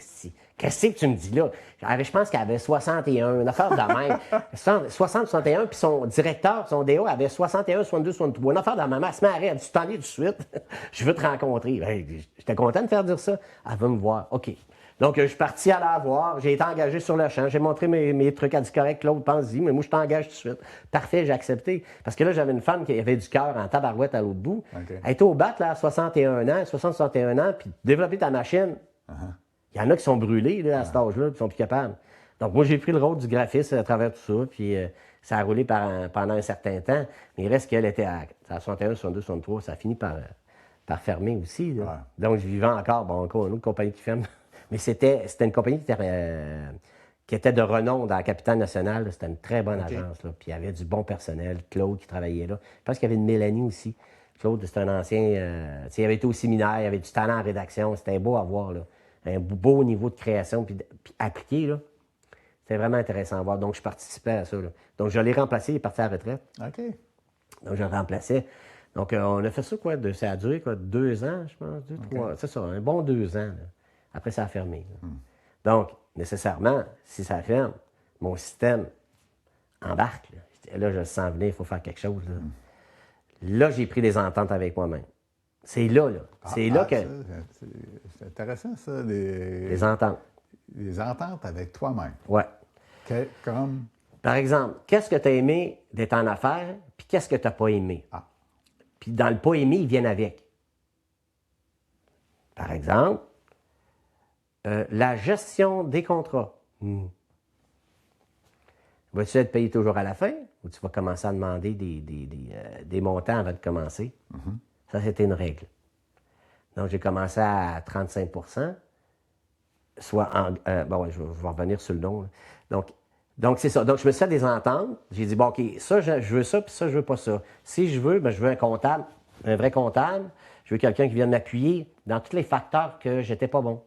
A: qu'est-ce que tu me dis là? Je pense qu'elle avait 61, une affaire de même. 60, 61, puis son directeur, son DO, avait 61, 62, 63. Une affaire de même. Elle se met à rire. Elle dit, tu t'en es tout de suite. Je veux te rencontrer. Ben, j'étais content de faire dire ça. Elle veut me voir. OK. Donc, je suis parti à la voir. J'ai été engagé sur le champ. J'ai montré mes trucs. Elle dit, correct, Claude, pense-y, mais moi, je t'engage tout de suite. Parfait, j'ai accepté. Parce que là, j'avais une femme qui avait du cœur en tabarouette à l'autre bout.
B: Okay.
A: Elle était au bat, là, à 61 ans, 60-61 ans, puis développer ta machine. Il y en a qui sont brûlés, là, à cet âge-là, qui sont plus capables. Donc, moi, j'ai pris le rôle du graphiste à travers tout ça, puis ça a roulé pendant un certain temps. Mais il reste qu'elle était à 61, 62, 63. Ça a fini par fermer aussi. Là.
B: Ouais.
A: Donc, je vivais encore, encore une autre compagnie qui ferme. Mais c'était une compagnie qui était de renom dans la capitale nationale. C'était une très bonne agence. Là. Puis il y avait du bon personnel. Claude qui travaillait là. Je pense qu'il y avait une Mélanie aussi. Claude, c'est un ancien... il avait été au séminaire, il avait du talent en rédaction. C'était beau à voir. Là. Un beau niveau de création. Puis appliqué, là. C'était vraiment intéressant à voir. Donc, je participais à ça. Là. Donc, je l'ai remplacé. Il est parti à la retraite.
B: OK.
A: Donc, je le remplaçais. Donc, on a fait ça, quoi. Ça a duré, quoi, 2 ans, je pense. 2, 3. C'est ça, un bon 2 ans. Là. Après, ça a fermé. Donc, nécessairement, si ça ferme, mon système embarque. Là, je le sens venir, il faut faire quelque chose. Là, j'ai pris des ententes avec moi-même. C'est là. C'est là que...
B: C'est intéressant, ça,
A: Les ententes.
B: Les ententes avec toi-même.
A: Ouais.
B: OK, comme...
A: Par exemple, qu'est-ce que tu as aimé d'être en affaires, puis qu'est-ce que tu n'as pas aimé? Puis dans le pas aimé, ils viennent avec. Par exemple, la gestion des contrats. Vas-tu être payé toujours à la fin ou tu vas commencer à demander des montants avant de commencer? Ça, c'était une règle. Donc, j'ai commencé à 35 soit en... je vais revenir sur le nom. Là. Donc, c'est ça. Donc, je me suis fait des ententes. J'ai dit, bon, OK, ça, je veux ça, puis ça, je veux pas ça. Si je veux, je veux un comptable, un vrai comptable. Je veux quelqu'un qui vienne m'appuyer dans tous les facteurs que j'étais pas bon.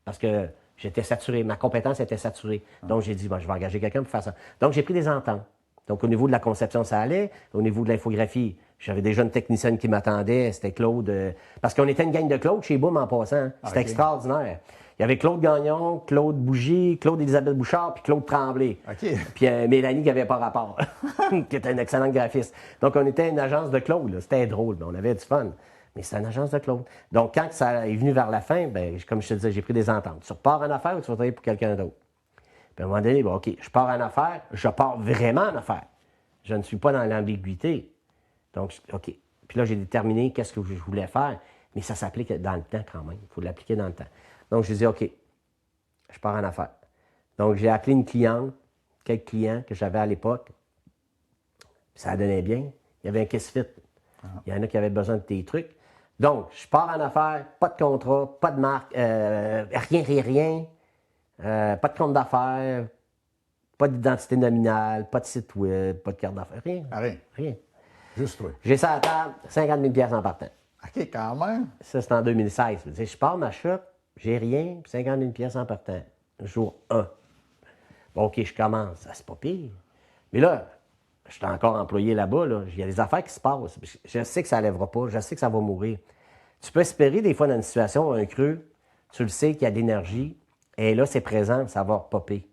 A: Parce que j'étais saturé, ma compétence était saturée. Donc, j'ai dit, je vais engager quelqu'un pour faire ça. Donc, j'ai pris des ententes. Donc, au niveau de la conception, ça allait. Au niveau de l'infographie, j'avais déjà une technicienne qui m'attendait. C'était Claude. Parce qu'on était une gang de Claude chez Boom en passant. C'était extraordinaire. Il y avait Claude Gagnon, Claude Bougie, Claude Élisabeth Bouchard, puis Claude Tremblay. Puis Mélanie qui n'avait pas rapport, qui était une excellente graphiste. Donc, on était une agence de Claude. Là. C'était drôle, mais on avait du fun. Mais c'était une agence de Claude. Donc, quand ça est venu vers la fin, comme je te disais, j'ai pris des ententes. Tu repars en affaires ou tu vas travailler pour quelqu'un d'autre? Puis à un moment donné, OK, je pars en affaires, je pars vraiment en affaires. Je ne suis pas dans l'ambiguïté. Donc, OK. Puis là, j'ai déterminé qu'est-ce que je voulais faire, mais ça s'applique dans le temps quand même. Il faut l'appliquer dans le temps. Donc, je dis, OK, je pars en affaires. Donc, j'ai appelé une cliente, quelques clients que j'avais à l'époque. Ça donnait bien. Il y avait un kiss fit. Il y en a qui avaient besoin de tes trucs. Donc, je pars en affaires, pas de contrat, pas de marque, rien. Pas de compte d'affaires, pas d'identité nominale, pas de site web, pas de carte d'affaires, rien.
B: Juste toi.
A: J'ai ça à la table, 50 000 en partant.
B: OK, quand même. Ça,
A: c'est en 2016. Je pars ma shop, j'ai rien, 50 000 en partant. Jour 1. Bon, OK, je commence. Ça, c'est pas pire. Mais là, je suis encore employé là-bas. Là. Il y a des affaires qui se passent. Je sais que ça ne lèvera pas. Je sais que ça va mourir. Tu peux espérer des fois dans une situation, un creux, tu le sais qu'il y a de l'énergie, et là, c'est présent, ça va popper.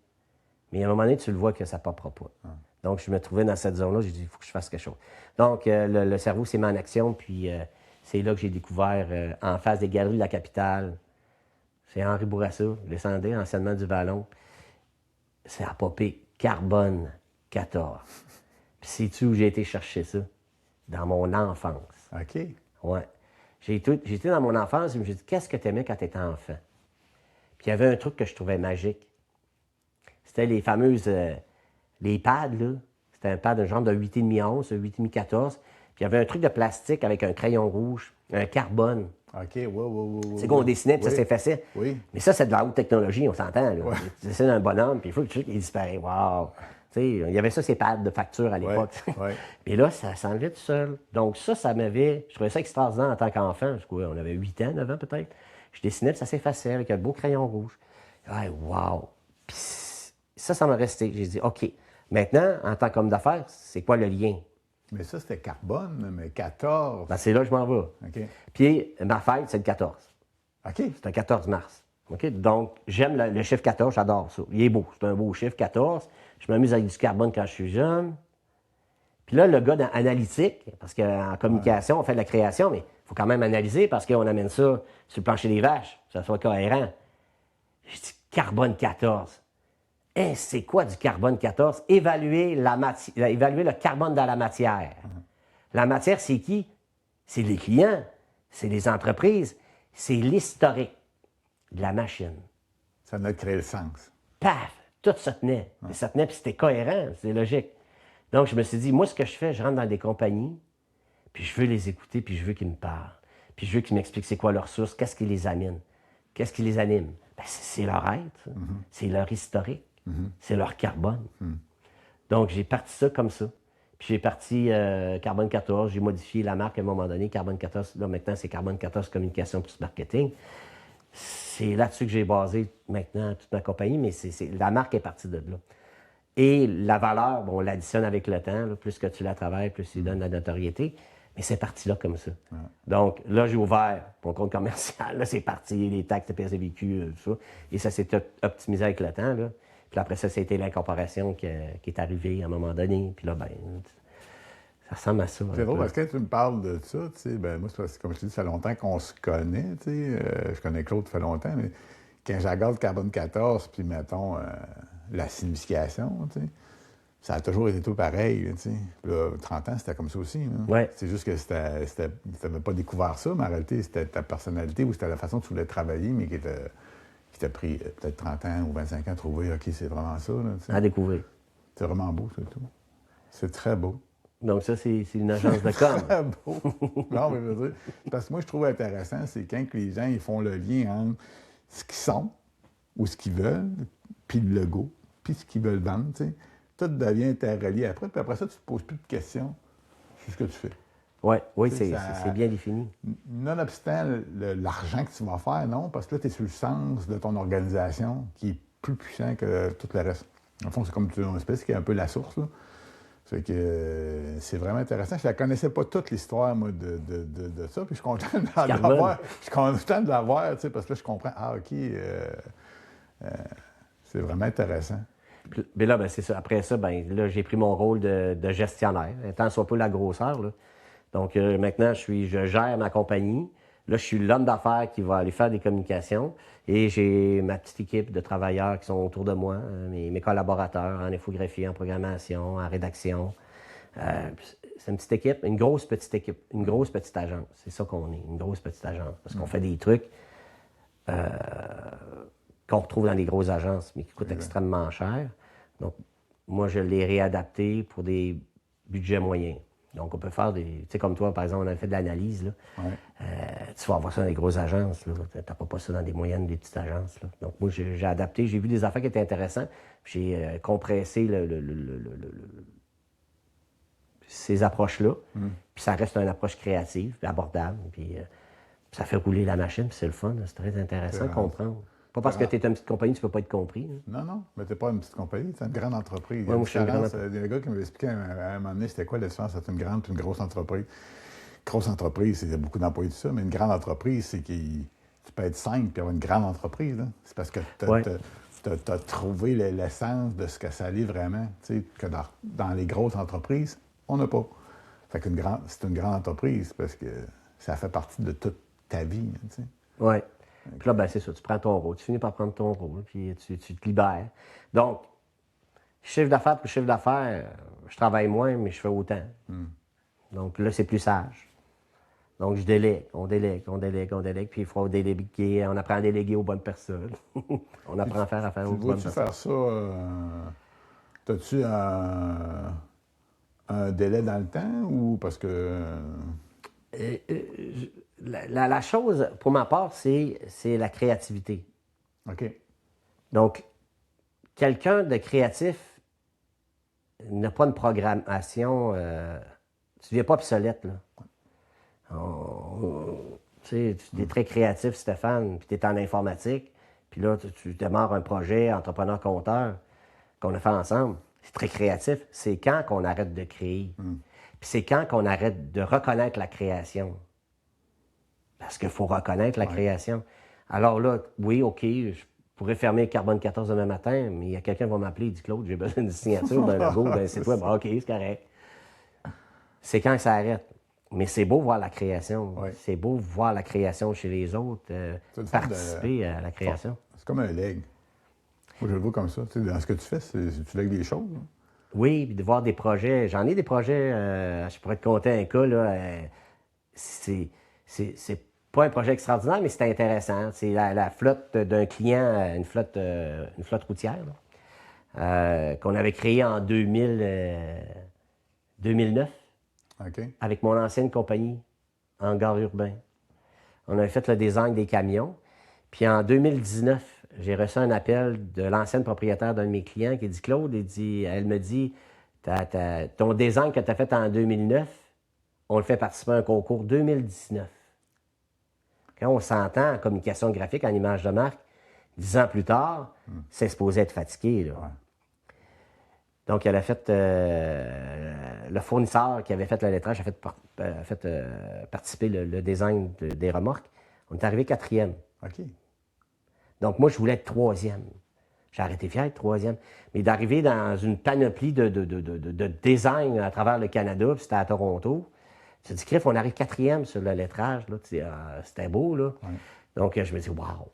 A: Mais à un moment donné, tu le vois que ça ne popera pas. Donc, je me trouvais dans cette zone-là, j'ai dit, il faut que je fasse quelque chose. Donc, le cerveau s'est mis en action, puis c'est là que j'ai découvert, en face des galeries de la capitale, c'est Henri Bourassa, je descendais anciennement du Vallon. C'est à popper, Carbone 14. Puis sais-tu où j'ai été chercher ça? dans mon enfance.
B: OK.
A: Ouais. J'étais dans mon enfance et je me suis dit, qu'est-ce que tu aimais quand tu étais enfant? Puis il y avait un truc que je trouvais magique. C'était les fameuses, les pads, là. C'était un pad, un genre de 8,5 onces, 8,5 14. Puis il y avait un truc de plastique avec un crayon rouge, un carbone.
B: OK, oui.
A: C'est qu'on dessinait, puis ça s'effaçait.
B: Oui.
A: Mais ça, c'est de la haute technologie, on s'entend. Là.
B: Ouais.
A: Tu dessines un bonhomme, puis il faut que le truc, il disparaît. Wow! Tu sais, il y avait ça, ces pads de facture à l'époque.
B: Ouais.
A: Et là, ça s'enlevait tout seul. Donc ça m'avait... Je trouvais ça extraordinaire en tant qu'enfant. On avait 8 ans, 9 ans peut-être. Je dessinais, puis ça s'effaçait avec un beau crayon rouge. Ouais, wow! Puis ça m'a resté. J'ai dit, OK, maintenant, en tant qu'homme d'affaires, c'est quoi le lien?
B: Mais ça, c'était carbone, mais 14.
A: Ben, c'est là que je m'en vais.
B: OK.
A: Puis ma fête, c'est le 14.
B: OK.
A: C'est un 14 mars. OK? Donc, j'aime le chiffre 14, j'adore ça. Il est beau, c'est un beau chiffre, 14. Je m'amuse avec du carbone quand je suis jeune. Puis là, le gars analytique, parce qu'en communication, on fait de la création, mais il faut quand même analyser parce qu'on amène ça sur le plancher des vaches, que ça soit cohérent. Je dis carbone 14. Hein, c'est quoi du carbone 14? Évaluer le carbone dans la matière. La matière, c'est qui? C'est les clients, c'est les entreprises, c'est l'historique de la machine.
B: Ça a créé le sens.
A: Paf! Tout ça tenait. Et ça tenait, puis c'était cohérent, c'est logique. Donc, je me suis dit, moi, ce que je fais, je rentre dans des compagnies, puis je veux les écouter, puis je veux qu'ils me parlent. Puis je veux qu'ils m'expliquent c'est quoi leur source, qu'est-ce qui les anime. Qu'est-ce qui les anime? Ben, c'est leur être, c'est leur historique, c'est leur carbone. Donc, j'ai parti ça comme ça. Puis j'ai parti Carbone 14, j'ai modifié la marque à un moment donné. Carbone 14, là maintenant, c'est Carbone 14 Communication plus Marketing. C'est là-dessus que j'ai basé maintenant toute ma compagnie, mais la marque est partie de là. Et la valeur, bon, on l'additionne avec le temps. Là, plus que tu la travailles, plus il donne la notoriété. Mais c'est parti là comme ça. Ouais. Donc là, j'ai ouvert mon compte commercial. Là, c'est parti, les taxes, TPS et vécu, tout ça. Et ça s'est optimisé avec le temps. Là. Puis après ça a été l'incorporation qui est arrivée à un moment donné. Puis là, ben, ça ressemble à ça.
B: C'est drôle parce que quand tu me parles de ça, tu sais, ben moi, c'est comme je te dis, ça fait longtemps qu'on se connaît, tu sais. Je connais Claude, ça fait longtemps, mais quand je regarde Carbone 14, puis mettons la signification, tu sais, ça a toujours été tout pareil, tu sais. Puis là, 30 ans, c'était comme ça aussi.
A: Ouais.
B: C'est juste que tu n'avais pas découvert ça, mais en réalité, c'était ta personnalité ou c'était la façon que tu voulais travailler, mais qui t'a pris peut-être 30 ans ou 25 ans à trouver, OK, c'est vraiment ça. Là,
A: à découvrir.
B: C'est vraiment beau, ça, tout. C'est très beau.
A: Donc ça, c'est une agence de com.
B: Très beau. Non, mais je veux dire, parce que moi, je trouve intéressant, c'est quand les gens ils font le lien entre ce qu'ils sont ou ce qu'ils veulent, puis le logo, puis ce qu'ils veulent vendre, tu sais. Tout devient interrelié après, puis après ça, tu ne te poses plus de questions sur ce que tu fais.
A: Oui, c'est bien défini.
B: Nonobstant l'argent que tu vas faire, non, parce que là, tu es sur le sens de ton organisation qui est plus puissant que tout le reste. En fond, c'est comme une espèce qui est un peu la source, là. Fait que c'est vraiment intéressant. Je ne la connaissais pas toute l'histoire, moi, de ça. Puis je suis content de l'avoir. Je suis content de l'avoir, tu sais, parce que là, je comprends. Ah, OK. C'est vraiment intéressant.
A: Mais là, ben, c'est ça. Après ça, ben, là, j'ai pris mon rôle de gestionnaire, tant soit peu la grosseur. Là. Donc, maintenant, je gère ma compagnie. Là, je suis l'homme d'affaires qui va aller faire des communications. Et j'ai ma petite équipe de travailleurs qui sont autour de moi, mes collaborateurs en infographie, en programmation, en rédaction. C'est une petite équipe, une grosse petite équipe, une grosse petite agence. C'est ça qu'on est, une grosse petite agence. Parce qu'on fait des trucs qu'on retrouve dans les grosses agences, mais qui coûtent extrêmement cher. Donc, moi, je l'ai réadapté pour des budgets moyens. Donc, on peut faire des... Tu sais, comme toi, par exemple, on a fait de l'analyse, là. Tu vas avoir ça dans des grosses agences, là. Tu n'as pas ça dans des moyennes, des petites agences, là. Donc, moi, j'ai adapté. J'ai vu des affaires qui étaient intéressantes. J'ai compressé ces approches-là. Puis ça reste une approche créative, abordable. Puis ça fait rouler la machine, puis c'est le fun. C'est très intéressant à comprendre. Pas parce que tu es une petite compagnie, tu ne peux pas être compris. Hein.
B: Non, mais tu n'es pas une petite compagnie, c'est une grande entreprise.
A: Ouais, moi, je suis une grande
B: entreprise. Il y a un gars qui m'avait expliqué à un moment donné, c'était quoi la différence entre une grande et une grosse entreprise. Grosse entreprise, c'est beaucoup d'employés, tout ça, mais une grande entreprise, c'est que tu peux être 5 puis avoir une grande entreprise. Là. C'est parce que tu as trouvé l'essence de ce que ça allait vraiment, tu sais, que dans les grosses entreprises, on n'a pas. Fait qu'une c'est une grande entreprise parce que ça fait partie de toute ta vie, tu sais.
A: Oui. Puis là, ben c'est ça, tu prends ton rôle, tu finis par prendre ton rôle, puis tu te libères. Donc, chiffre d'affaires pour chiffre d'affaires, je travaille moins, mais je fais autant. Donc là, c'est plus sage. Donc je délègue, on délègue, puis il faut déléguer, on apprend à déléguer aux bonnes personnes. On apprend à faire affaire aux bonnes personnes.
B: Tu faire ça, t'as-tu un délai dans le temps ou parce que...
A: La chose, pour ma part, c'est la créativité.
B: OK.
A: Donc, quelqu'un de créatif n'a pas une programmation. Tu ne deviens pas obsolète, là. Tu es très créatif, Stéphane, puis tu es en informatique, puis là, tu démarres un projet entrepreneur-compteur qu'on a fait ensemble. C'est très créatif. C'est quand qu'on arrête de créer. Puis c'est quand qu'on arrête de reconnaître la création. Parce qu'il faut reconnaître la création. Alors là, oui, OK, je pourrais fermer Carbone 14 demain matin, mais il y a quelqu'un qui va m'appeler, il dit « Claude, j'ai besoin d'une signature, d'un logo, d'un site web. » OK, c'est correct. C'est quand que ça arrête. Mais c'est beau voir la création.
B: Oui.
A: C'est beau voir la création chez les autres, participer à la création.
B: C'est comme un leg. Moi, je le vois comme ça. Tu sais, dans ce que tu fais, tu lègues des choses. Hein?
A: Oui, puis de voir des projets. J'en ai des projets, je pourrais te compter un cas, là. C'est pas un projet extraordinaire, mais c'est intéressant. C'est la flotte d'un client, une flotte routière, qu'on avait créée en 2009.
B: OK.
A: Avec mon ancienne compagnie, Hangar Urbain. On avait fait le design des camions. Puis en 2019, j'ai reçu un appel de l'ancienne propriétaire d'un de mes clients qui dit « Claude, elle me dit, ton design que tu as fait en 2009, on le fait participer à un concours 2019. » Quand on s'entend en communication graphique, en image de marque, 10 ans plus tard, c'est supposé être fatigué, là.
B: Ouais.
A: Donc, elle a fait... le fournisseur qui avait fait le lettrage a fait participer le design des remorques. On est arrivé 4e.
B: OK.
A: Donc, moi, je voulais être 3e. J'ai été fier d'être 3e. Mais d'arriver dans une panoplie de design à travers le Canada, puis c'était à Toronto, tu te dis, Criff, on arrive 4e sur le lettrage. Là, c'était beau, là.
B: Ouais.
A: Donc, je me dis, wow.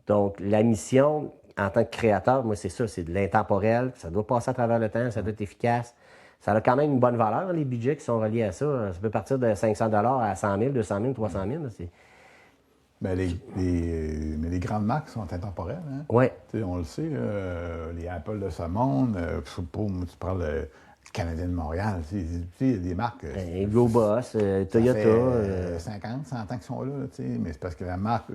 A: Donc, la mission, en tant que créateur, moi, c'est ça, c'est de l'intemporel. Ça doit passer à travers le temps, ça doit être efficace. Ça a quand même une bonne valeur, les budgets qui sont reliés à ça. Ça peut partir de 500 $ à 100 000, 200 000, 300 000.
B: Mais les grandes marques sont intemporelles. Hein?
A: Oui.
B: On le sait, les Apple de ce monde, je sais pas, moi, tu parles de Canadien de Montréal, il y a des marques.
A: Go Boss, Toyota.
B: Ça fait 50, 100 ans qu'ils sont là, mais c'est parce que la marque,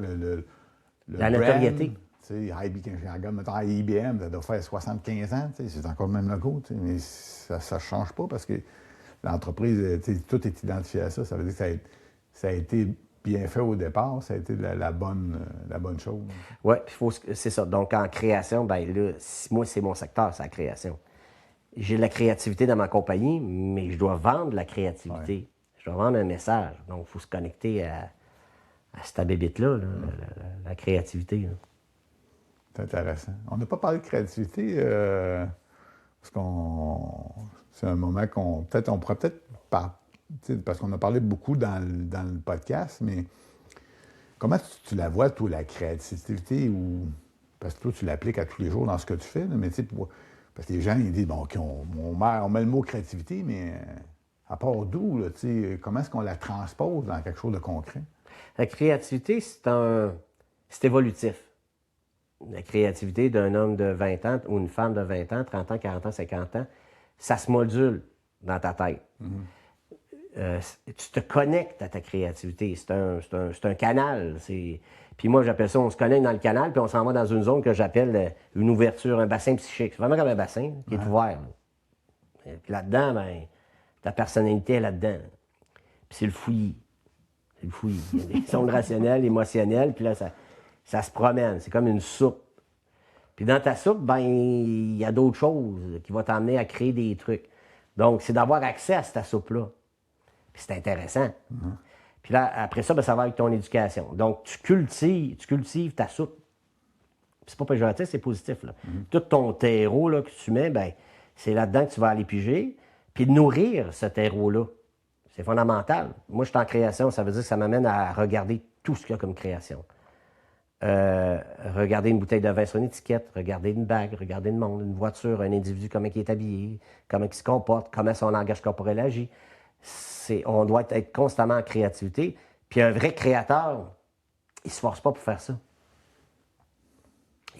A: la notoriété.
B: Mettons, IBM, ça doit faire 75 ans, c'est encore le même logo, mais ça ne change pas parce que l'entreprise, tout est identifié à ça. Ça veut dire que ça a été bien fait au départ, ça a été la bonne chose.
A: Oui, c'est ça. Donc, en création, ben là, moi, c'est mon secteur, c'est la création. J'ai de la créativité dans ma compagnie, mais je dois vendre la créativité. Ouais. Je dois vendre un message. Donc, il faut se connecter à cette bébite-là, la créativité. Là.
B: C'est intéressant. On n'a pas parlé de créativité parce c'est un moment on pourrait peut-être parce qu'on a parlé beaucoup dans le podcast, mais comment tu la vois, toi, la créativité, ou parce que toi, tu l'appliques à tous les jours dans ce que tu fais, là, mais parce que les gens, ils disent, bon, OK, on met le mot créativité, mais à part d'où, là, comment est-ce qu'on la transpose dans quelque chose de concret?
A: La créativité, c'est évolutif. La créativité d'un homme de 20 ans ou une femme de 20 ans, 30 ans, 40 ans, 50 ans, ça se module dans ta tête. Tu te connectes à ta créativité. C'est un canal. Puis moi, j'appelle ça, on se connecte dans le canal, puis on s'en va dans une zone que j'appelle une ouverture, un bassin psychique. C'est vraiment comme un bassin qui est ouvert. Là. Et puis là-dedans, ben, ta personnalité est là-dedans. Puis c'est le fouillis. C'est le fouillis. Il y a des ondes rationnelles, émotionnelles, puis là, ça se promène. C'est comme une soupe. Puis dans ta soupe, ben, il y a d'autres choses qui vont t'amener à créer des trucs. Donc, c'est d'avoir accès à cette soupe-là. Puis c'est intéressant. Puis là, après ça, ben, ça va avec ton éducation. Donc, tu cultives ta soupe. Puis c'est pas péjoratif, c'est positif. Là. Tout ton terreau là, que tu mets, ben, c'est là-dedans que tu vas aller piger. Puis nourrir ce terreau-là. C'est fondamental. Moi, je suis en création, ça veut dire que ça m'amène à regarder tout ce qu'il y a comme création. Regarder une bouteille de vin sur une étiquette, regarder une bague, regarder le monde, une voiture, un individu, comment il est habillé, comment il se comporte, comment son langage corporel agit. on doit être constamment en créativité. Puis un vrai créateur, il ne se force pas pour faire ça.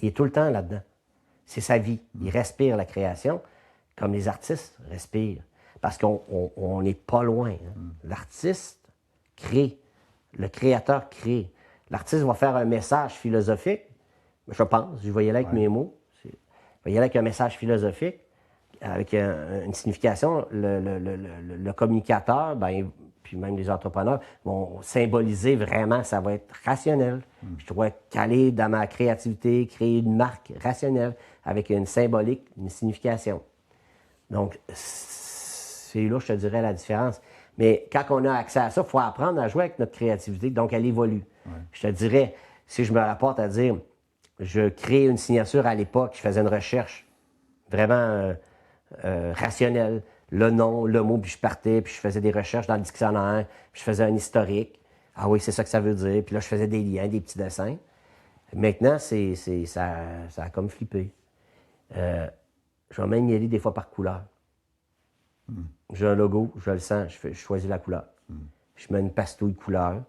A: Il est tout le temps là-dedans. C'est sa vie. Il respire la création, comme les artistes respirent. Parce qu'on n'est pas loin. Hein. L'artiste crée. Le créateur crée. L'artiste va faire un message philosophique, je pense, je vais y aller avec mes mots. Je vais y aller avec un message philosophique, avec une signification. Le communicateur, puis même les entrepreneurs, vont symboliser vraiment, ça va être rationnel. Je dois être calé dans ma créativité, créer une marque rationnelle avec une symbolique, une signification. Donc, c'est là, je te dirais, la différence. Mais quand on a accès à ça, il faut apprendre à jouer avec notre créativité. Donc, elle évolue. Ouais. Je te dirais, si je me rapporte à dire, je crée une signature à l'époque, je faisais une recherche vraiment rationnelle. Le nom, le mot, puis je partais, puis je faisais des recherches dans le dictionnaire, puis je faisais un historique. Ah oui, c'est ça que ça veut dire. Puis là, je faisais des liens, des petits dessins. Maintenant, ça a comme flippé. Je vais même y aller des fois par couleur. J'ai un logo, je le sens, je choisis la couleur. Je mets une pastouille couleur,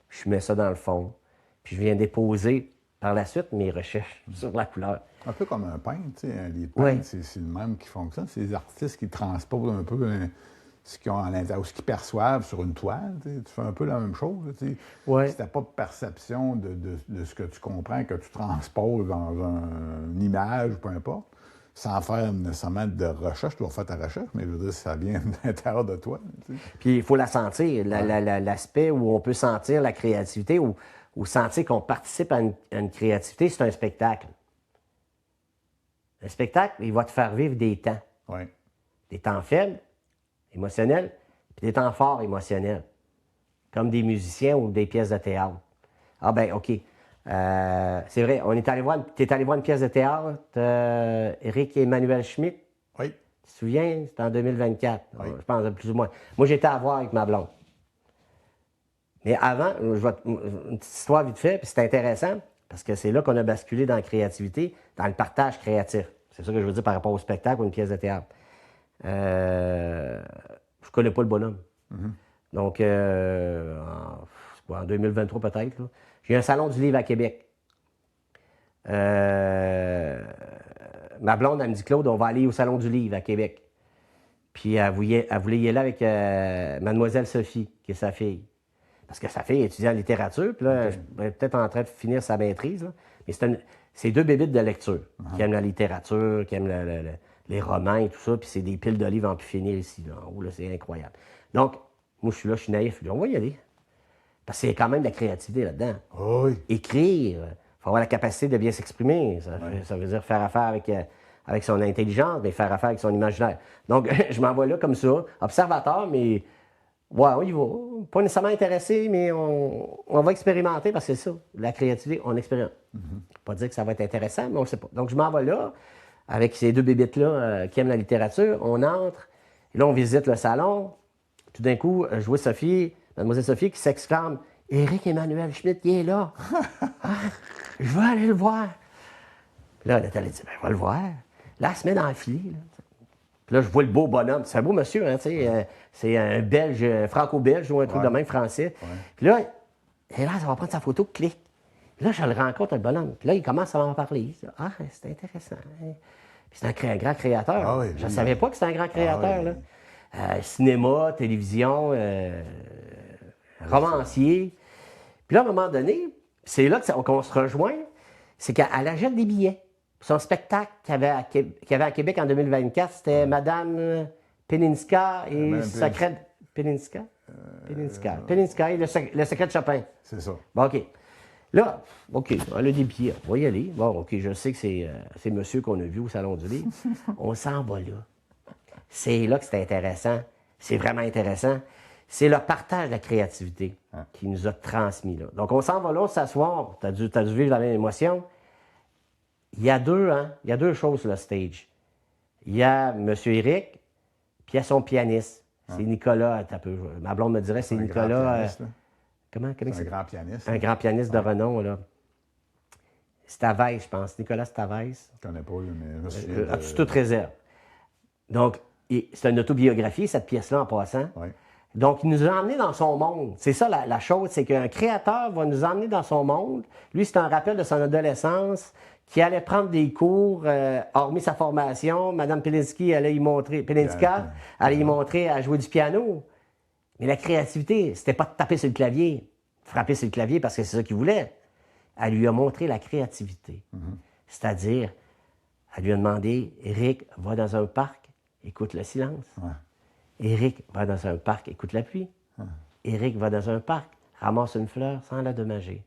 A: je mets ça dans le fond, puis je viens déposer par la suite mes recherches sur la couleur.
B: Un peu comme un peintre, tu sais, un lit de peintre, c'est le même qui fonctionne. C'est les artistes qui transposent un peu ce qu'ils ont à l'intérieur, ou ce qu'ils perçoivent sur une toile. Tu fais un peu la même chose. Si tu n'as pas de perception de ce que tu comprends, que tu transposes dans une image ou peu importe, sans faire nécessairement de recherche, tu vas faire ta recherche, mais je veux dire, ça vient de l'intérieur de toi. Tu sais.
A: Puis il faut la sentir, l'aspect où on peut sentir la créativité, ou sentir qu'on participe à une créativité, c'est un spectacle. Un spectacle, il va te faire vivre des temps.
B: Oui.
A: Des temps faibles, émotionnels, puis des temps forts, émotionnels. Comme des musiciens ou des pièces de théâtre. Ah ben OK. C'est vrai, t'es allé voir une pièce de théâtre, Éric et Emmanuel Schmitt.
B: Oui.
A: Tu te souviens? C'était en 2024,
B: oui.
A: Je pense, plus ou moins. Moi, j'étais à voir avec ma blonde. Mais avant, une petite histoire vite fait, puis c'est intéressant, parce que c'est là qu'on a basculé dans la créativité, dans le partage créatif. C'est ça que je veux dire par rapport au spectacle ou une pièce de théâtre. Je connais pas le bonhomme. Donc, en 2023 peut-être, là, j'ai un salon du livre à Québec. Ma blonde, elle me dit, Claude, on va aller au salon du livre à Québec. Puis elle voulait y aller avec mademoiselle Sophie, qui est sa fille. Parce que sa fille étudie en littérature, puis là, elle est peut-être en train de finir sa maîtrise. Là. Mais c'est deux bébites de lecture, qui aiment la littérature, qui aiment les romans et tout ça, puis c'est des piles de livres en plus finir ici, là, en haut, là, c'est incroyable. Donc, moi, je suis là, je suis naïf, on va y aller. Parce qu'il y a quand même de la créativité là-dedans.
B: Oh oui.
A: Écrire, il faut avoir la capacité de bien s'exprimer. Ça veut dire faire affaire avec son intelligence, mais faire affaire avec son imaginaire. Donc, je m'en vais là comme ça, observateur, mais ouais, on y va. Pas nécessairement intéressé, mais on va expérimenter parce que c'est ça, la créativité, on expérimente. Pas dire que ça va être intéressant, mais on ne sait pas. Donc, je m'en vais là, avec ces deux bébites-là qui aiment la littérature. On entre, et là, on visite le salon. Tout d'un coup, je vois Sophie, mademoiselle Sophie, qui s'exclame « Éric Emmanuel Schmitt, il est là! Je veux aller le voir! » Puis là, Nathalie dit « Ben, va le voir! » Là, elle se met dans le filet. Là. Puis là, je vois le beau bonhomme. C'est un beau monsieur, hein, tu sais. C'est un Belge, franco-belge ou un truc de même français. Ouais. Puis là, ça va prendre sa photo, clic. Puis là, je le rencontre, le bonhomme. Puis là, il commence à m'en parler. Ah, c'est intéressant. Hein. Puis c'est un grand créateur. Ah, oui, je ne savais pas que c'était un grand créateur. Oui. Là. Cinéma, télévision, romancier. Puis là, à un moment donné, c'est là qu'on se rejoint, c'est qu'elle achète des billets. Son spectacle qu'il y avait à Québec en 2024, c'était Madame Peninska et Secret... Peninska et le secret de Chopin.
B: C'est ça.
A: Bon, OK. Là, OK, elle a des billets. On va y aller. Bon, OK, je sais que c'est monsieur qu'on a vu au Salon du Livre. On s'en va là. C'est là que c'est intéressant. C'est vraiment intéressant. C'est le partage de la créativité qui nous a transmis là. Donc, on s'en va là, s'asseoir. Tu as dû vivre la même émotion. Il y a deux choses sur le stage. Il y a M. Éric, puis il y a son pianiste. C'est Nicolas, ma blonde me dirait, c'est Nicolas... Comment c'est
B: un grand pianiste.
A: Un grand pianiste de renom, là. Stavès, je pense. Nicolas Stavès.
B: Je ne connais pas, mais je me souviens
A: As-tu toute réserve? Donc, c'est une autobiographie, cette pièce-là, en passant.
B: Oui.
A: Donc, il nous a emmenés dans son monde. C'est ça la chose, c'est qu'un créateur va nous emmener dans son monde. Lui, c'est un rappel de son adolescence, qui allait prendre des cours, hormis sa formation. Mme Pelinska allait y montrer à jouer du piano. Mais la créativité, c'était pas de taper sur le clavier, frapper sur le clavier parce que c'est ça qu'il voulait. Elle lui a montré la créativité. C'est-à-dire, elle lui a demandé, Éric, va dans un parc, écoute le silence. Éric, va dans un parc, écoute la pluie. Éric, va dans un parc, ramasse une fleur sans la dommager.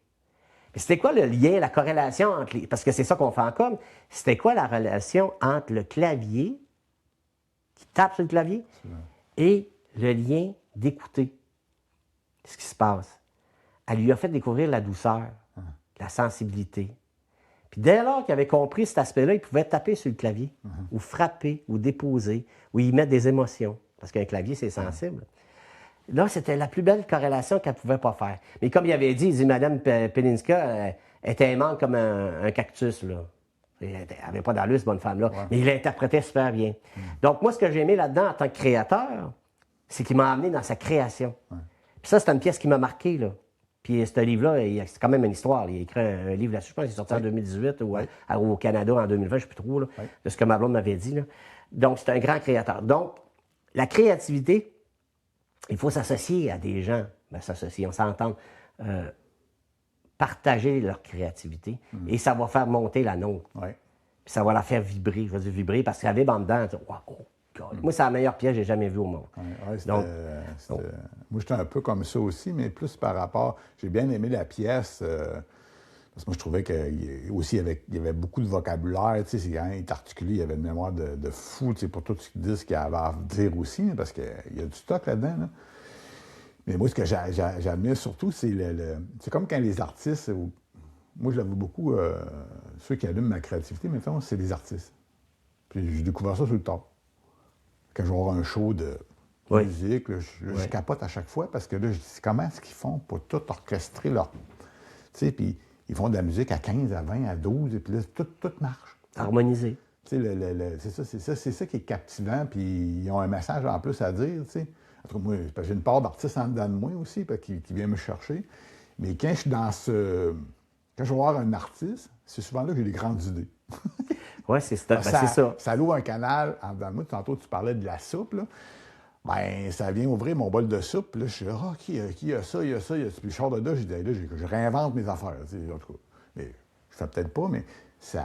A: Mais c'était quoi le lien, la corrélation entre les... Parce que c'est ça qu'on fait en com. C'était quoi la relation entre le clavier, qui tape sur le clavier, et le lien d'écouter ce qui se passe. Elle lui a fait découvrir la douceur, la sensibilité. Puis dès lors qu'il avait compris cet aspect-là, il pouvait taper sur le clavier, ou frapper, ou déposer, ou y mettre des émotions. Parce qu'un clavier, c'est sensible. Là, c'était la plus belle corrélation qu'elle ne pouvait pas faire. Mais comme il avait dit, Mme Pelinska était aimante comme un cactus, là. Elle n'avait pas d'allure, cette bonne femme-là. Mais il l'interprétait super bien. Donc, moi, ce que j'ai aimé là-dedans en tant que créateur, c'est qu'il m'a amené dans sa création. Puis ça, c'est une pièce qui m'a marqué, là. Puis ce livre-là, c'est quand même une histoire. Il a écrit un livre là-dessus, je pense qu'il est sorti en 2018 ou au Canada en 2020, je ne sais plus trop, là, de ce que ma blonde m'avait dit, là. Donc, c'est un grand créateur. Donc, la créativité, il faut s'associer à des gens. Ben, s'associer, on s'entend. Partager leur créativité et ça va faire monter la nôtre. Puis ça va la faire vibrer. Je veux dire vibrer parce qu'elle vibre en dedans. Moi, c'est la meilleure pièce que j'ai jamais vue au monde.
B: Donc, moi, j'étais un peu comme ça aussi, mais plus par rapport... J'ai bien aimé la pièce parce que moi, je trouvais qu'il y avait beaucoup de vocabulaire. Tu sais, quand il est articulé, il y avait une mémoire de fou, tu sais, pour tout ce qu'il dit, ce qu'il avait à dire aussi, parce qu'il y a du stock là-dedans, là. Mais moi, ce que j'admire surtout, c'est c'est comme quand les artistes, moi, je l'avoue beaucoup, ceux qui allument ma créativité, maintenant, c'est les artistes. Puis j'ai découvert ça sur le tard. Quand je vais avoir un show de musique, là, je capote à chaque fois parce que là, je dis comment est-ce qu'ils font pour tout orchestrer leur... Tu sais, puis ils font de la musique à 15, à 20, à 12, et puis là, tout marche.
A: Harmonisé.
B: Tu sais, c'est ça qui est captivant, puis ils ont un message en plus à dire, tu sais. En tout cas, moi, j'ai une part d'artiste en dedans de moi aussi, qui vient me chercher. Mais quand je suis dans ce... Quand je vais voir un artiste, c'est souvent là que j'ai des grandes idées.
A: Oui, c'est ça.
B: Ça loue un canal en dedans de moi. Tantôt, tu parlais de la soupe, là. Ben, ça vient ouvrir mon bol de soupe. Là, je suis là, qui a ça, il y a ça, il y a ça. Puis je sors de là, je réinvente mes affaires. En tout cas, mais je fais peut-être pas, mais ça...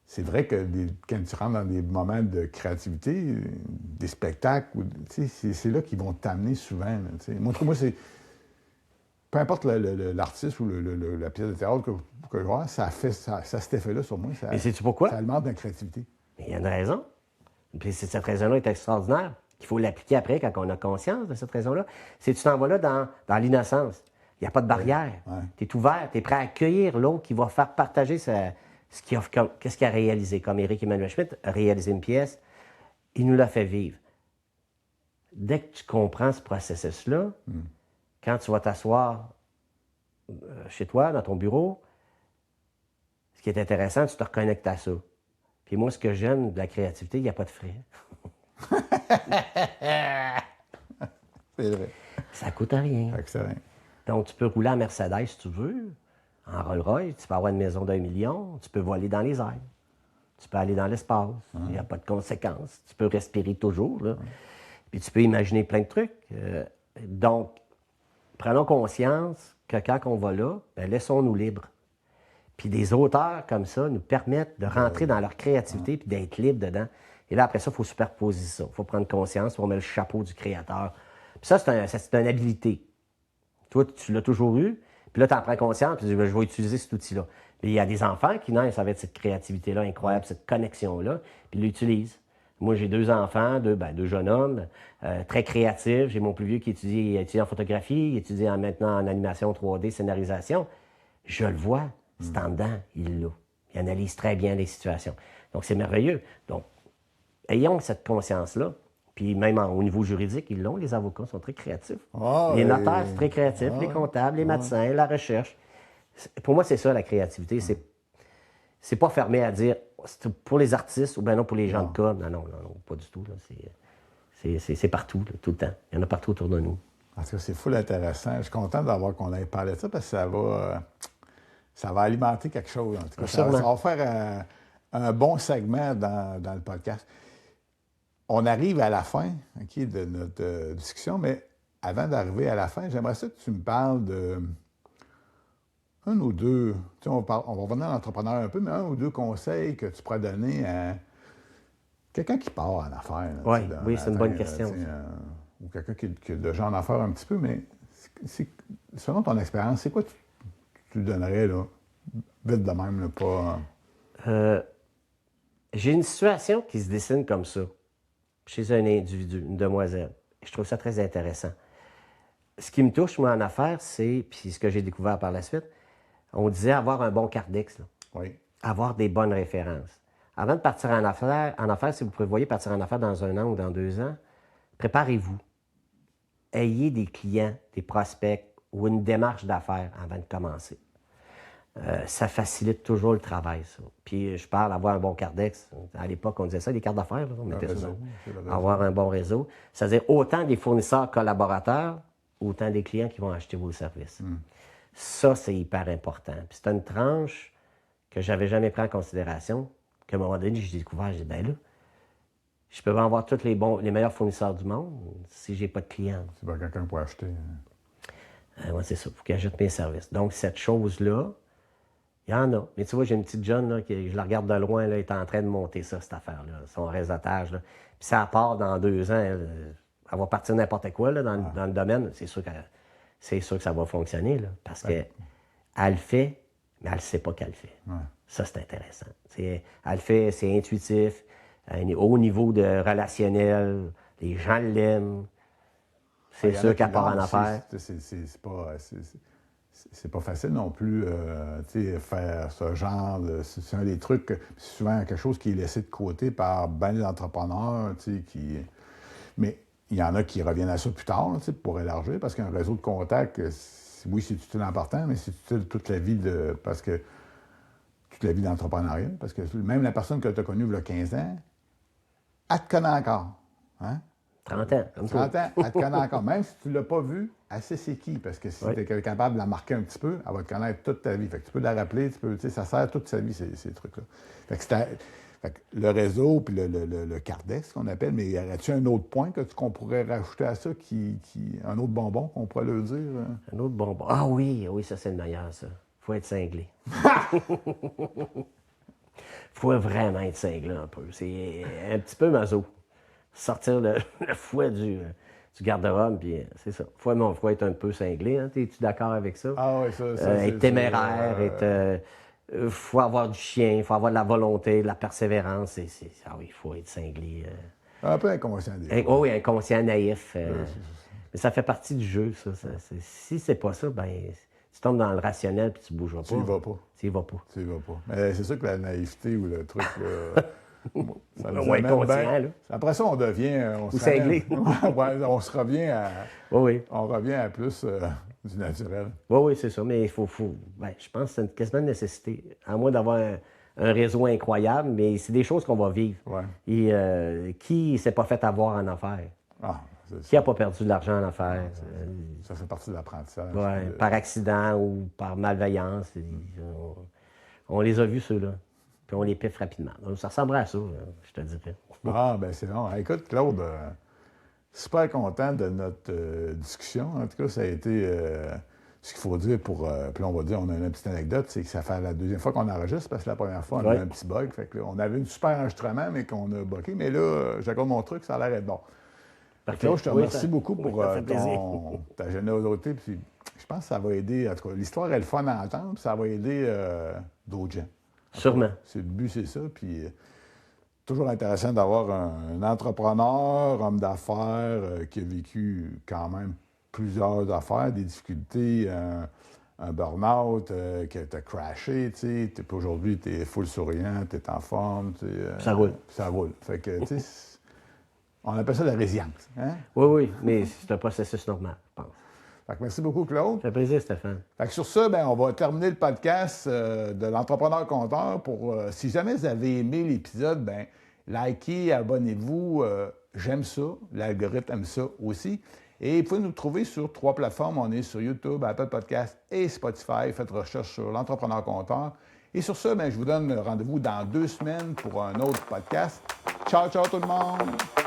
B: C'est vrai que quand tu rentres dans des moments de créativité, des spectacles, c'est là qu'ils vont t'amener souvent. Là, moi, c'est... Peu importe l'artiste ou la pièce de théâtre que je vois, ça fait cet effet-là sur moi.
A: Mais sais-tu pourquoi?
B: Ça alimente la créativité.
A: Mais il y a une raison. Puis cette raison-là est extraordinaire. Il faut l'appliquer après quand on a conscience de cette raison-là. C'est que tu t'en vas là dans l'innocence. Il n'y a pas de barrière. Tu es ouvert, tu es prêt à accueillir l'autre qui va faire partager qu'est-ce qu'il a réalisé. Comme Éric Emmanuel Schmitt a réalisé une pièce, il nous l'a fait vivre. Dès que tu comprends ce processus-là, quand tu vas t'asseoir chez toi, dans ton bureau, ce qui est intéressant, tu te reconnectes à ça. Puis moi, ce que j'aime de la créativité, il n'y a pas de frais.
B: C'est vrai.
A: Ça coûte rien.
B: Excellent.
A: Donc, tu peux rouler en Mercedes si tu veux, en Rolls-Royce, tu peux avoir une maison d'1 million, tu peux voler dans les airs, tu peux aller dans l'espace, il n'y a pas de conséquences, tu peux respirer toujours, là. Puis tu peux imaginer plein de trucs. Donc, prenons conscience que quand on va là, ben, laissons-nous libres. Puis des auteurs comme ça nous permettent de rentrer dans leur créativité puis d'être libres dedans. Et là, après ça, il faut superposer ça. Il faut prendre conscience, il faut mettre le chapeau du créateur. Puis ça, c'est une habilité. Toi, tu l'as toujours eu. Puis là, tu en prends conscience, puis tu dis, je vais utiliser cet outil-là. Puis il y a des enfants qui naissent avec cette créativité-là incroyable, cette connexion-là, puis ils l'utilisent. Moi, j'ai 2 enfants, deux jeunes hommes, très créatifs. J'ai mon plus vieux qui étudie en photographie, il étudie maintenant en animation 3D, scénarisation. Je le vois, c'est en dedans, il l'a. Il analyse très bien les situations. Donc, c'est merveilleux. Donc, ayons cette conscience-là. Puis même au niveau juridique, ils l'ont, les avocats sont très créatifs. Les notaires, c'est très créatif, les comptables, les médecins, la recherche. Pour moi, c'est ça, la créativité. C'est pas fermé à dire c'est pour les artistes ou bien non pour les gens de com. Non, pas du tout. Là. C'est partout, là, tout le temps. Il y en a partout autour de nous.
B: En tout cas, c'est full intéressant. Je suis content d'avoir qu'on ait parlé de ça parce que ça va alimenter quelque chose. En tout cas, ça va faire un bon segment dans le podcast. On arrive à la fin de notre discussion, mais avant d'arriver à la fin, j'aimerais ça que tu me parles de un ou deux, on va revenir à l'entrepreneur un peu, mais un ou deux conseils que tu pourrais donner à quelqu'un qui part en affaires. Là,
A: oui, c'est une bonne question.
B: Ou quelqu'un qui est déjà en affaires un petit peu, mais selon ton expérience, c'est quoi tu donnerais, là, vite de même, là, pas...
A: J'ai une situation qui se dessine comme ça, chez un individu, une demoiselle. Je trouve ça très intéressant. Ce qui me touche, moi, en affaires, puis ce que j'ai découvert par la suite, on disait avoir un bon cardex, là.
B: Oui.
A: Avoir des bonnes références. Avant de partir en affaires, si vous prévoyez partir en affaires dans 1 an ou dans 2 ans, préparez-vous. Ayez des clients, des prospects ou une démarche d'affaires avant de commencer. Ça facilite toujours le travail, ça. Puis je parle d'avoir un bon cardex. À l'époque, on disait ça, des cartes d'affaires, on mettait ça. Avoir un bon réseau. C'est-à-dire autant des fournisseurs collaborateurs, autant des clients qui vont acheter vos services. Ça, c'est hyper important. Puis c'est une tranche que je n'avais jamais pris en considération, qu'à un moment donné, j'ai découvert, j'ai dit, ben là, je peux avoir tous les meilleurs fournisseurs du monde si j'ai pas de clients.
B: C'est pas quelqu'un pour acheter.
A: Oui, c'est ça, il faut qu'il achète mes services. Donc, cette chose-là, il y en a. Mais tu vois, j'ai une petite jeune, là, je la regarde de loin, là, elle est en train de monter ça, cette affaire-là, son réseautage. Là. Puis ça part dans 2 ans, elle va partir n'importe quoi là, dans le domaine. C'est sûr que ça va fonctionner, là, parce qu'elle le fait, mais elle ne sait pas qu'elle le fait.
B: Ouais.
A: Ça, c'est intéressant. Elle le fait, c'est intuitif, à un haut niveau de relationnel, les gens l'aiment. C'est sûr qu'elle part en affaires.
B: C'est pas facile non plus, faire ce genre de... C'est un des trucs, c'est souvent quelque chose qui est laissé de côté par bien des entrepreneurs, mais il y en a qui reviennent à ça plus tard, pour élargir, parce qu'un réseau de contacts, oui, c'est utile important, mais c'est utile toute la vie d'entrepreneuriat, parce que même la personne que tu as connue il y a 15 ans, elle te connaît encore. Hein?
A: 30 ans, comme
B: 30 ans, elle te connaît encore. Même si tu ne l'as pas vue, elle sait c'est qui. Parce que si tu es capable de la marquer un petit peu, elle va te connaître toute ta vie. Fait que tu peux la rappeler, ça sert toute sa vie, ces trucs-là. Fait que le réseau puis le cardex, qu'on appelle, mais y aurait-tu un autre point qu'on pourrait rajouter à ça, un autre bonbon qu'on pourrait leur dire?
A: Un autre bonbon. Ah oui, ça c'est le meilleur, ça. Faut être cinglé. Faut vraiment être cinglé un peu. C'est un petit peu maso. Sortir le fouet du garde-robe, puis c'est ça. Faut être un peu cinglé. Hein? Es-tu d'accord avec ça?
B: Ah oui, ça
A: être téméraire, faut avoir du chien, il faut avoir de la volonté, de la persévérance. Il faut être cinglé.
B: Un peu inconscient.
A: Oui, inconscient, naïf. Mais ça fait partie du jeu, ça. Si c'est pas ça, ben tu tombes dans le rationnel puis tu bougeras pas.
B: Tu y vas pas.
A: Tu y vas pas.
B: Tu y vas pas. Mais c'est sûr que la naïveté ou le truc, là... Ça nous
A: inconscient, là.
B: Après ça, on devient...
A: Ou cinglé.
B: On se revient à...
A: Oui.
B: On revient à plus du naturel.
A: Oui, c'est ça. Mais il faut je pense que c'est quasiment une nécessité. À moins d'avoir un réseau incroyable, mais c'est des choses qu'on va vivre.
B: Ouais.
A: Et qui ne s'est pas fait avoir en affaires? Qui n'a pas perdu de l'argent en affaires?
B: Ça fait partie de l'apprentissage.
A: Oui, par accident ou par malveillance. On les a vus, ceux-là. Puis on les piffe rapidement. Donc, ça ressemblerait à ça, je te dirais.
B: Ben c'est bon. Écoute, Claude, super content de notre discussion. En tout cas, ça a été ce qu'il faut dire pour... puis là, on va dire, on a une petite anecdote, c'est que ça fait la deuxième fois qu'on enregistre, parce que la première fois, on a eu un petit bug. Fait que là, on avait une super enregistrement, mais qu'on a bloqué. Mais là, j'accorde mon truc, ça a l'air d'être bon.
A: Parfait.
B: Là, je te remercie beaucoup pour
A: ta
B: générosité. Puis je pense que ça va aider... En tout cas, l'histoire est le fun à entendre, puis ça va aider d'autres gens.
A: Sûrement.
B: Le but, c'est ça. Puis, toujours intéressant d'avoir un entrepreneur, homme d'affaires, qui a vécu quand même plusieurs affaires, des difficultés, un burn-out, qui a crashé, tu sais. Aujourd'hui, tu es full souriant, tu es en forme.
A: Ça roule.
B: Ça roule. Fait que, tu sais, on appelle ça la résilience. Hein?
A: Oui, mais c'est un processus normal, je pense.
B: Fait que merci beaucoup, Claude.
A: Ça fait plaisir, Stéphane.
B: Fait que sur ça, on va terminer le podcast de l'entrepreneur compteur. Si jamais vous avez aimé l'épisode, likez, abonnez-vous. j'aime ça, l'algorithme aime ça aussi. Et vous pouvez nous trouver sur 3 plateformes. On est sur YouTube, Apple Podcasts et Spotify. Faites recherche sur l'entrepreneur compteur. Et sur ce, je vous donne rendez-vous dans 2 semaines pour un autre podcast. Ciao, ciao tout le monde!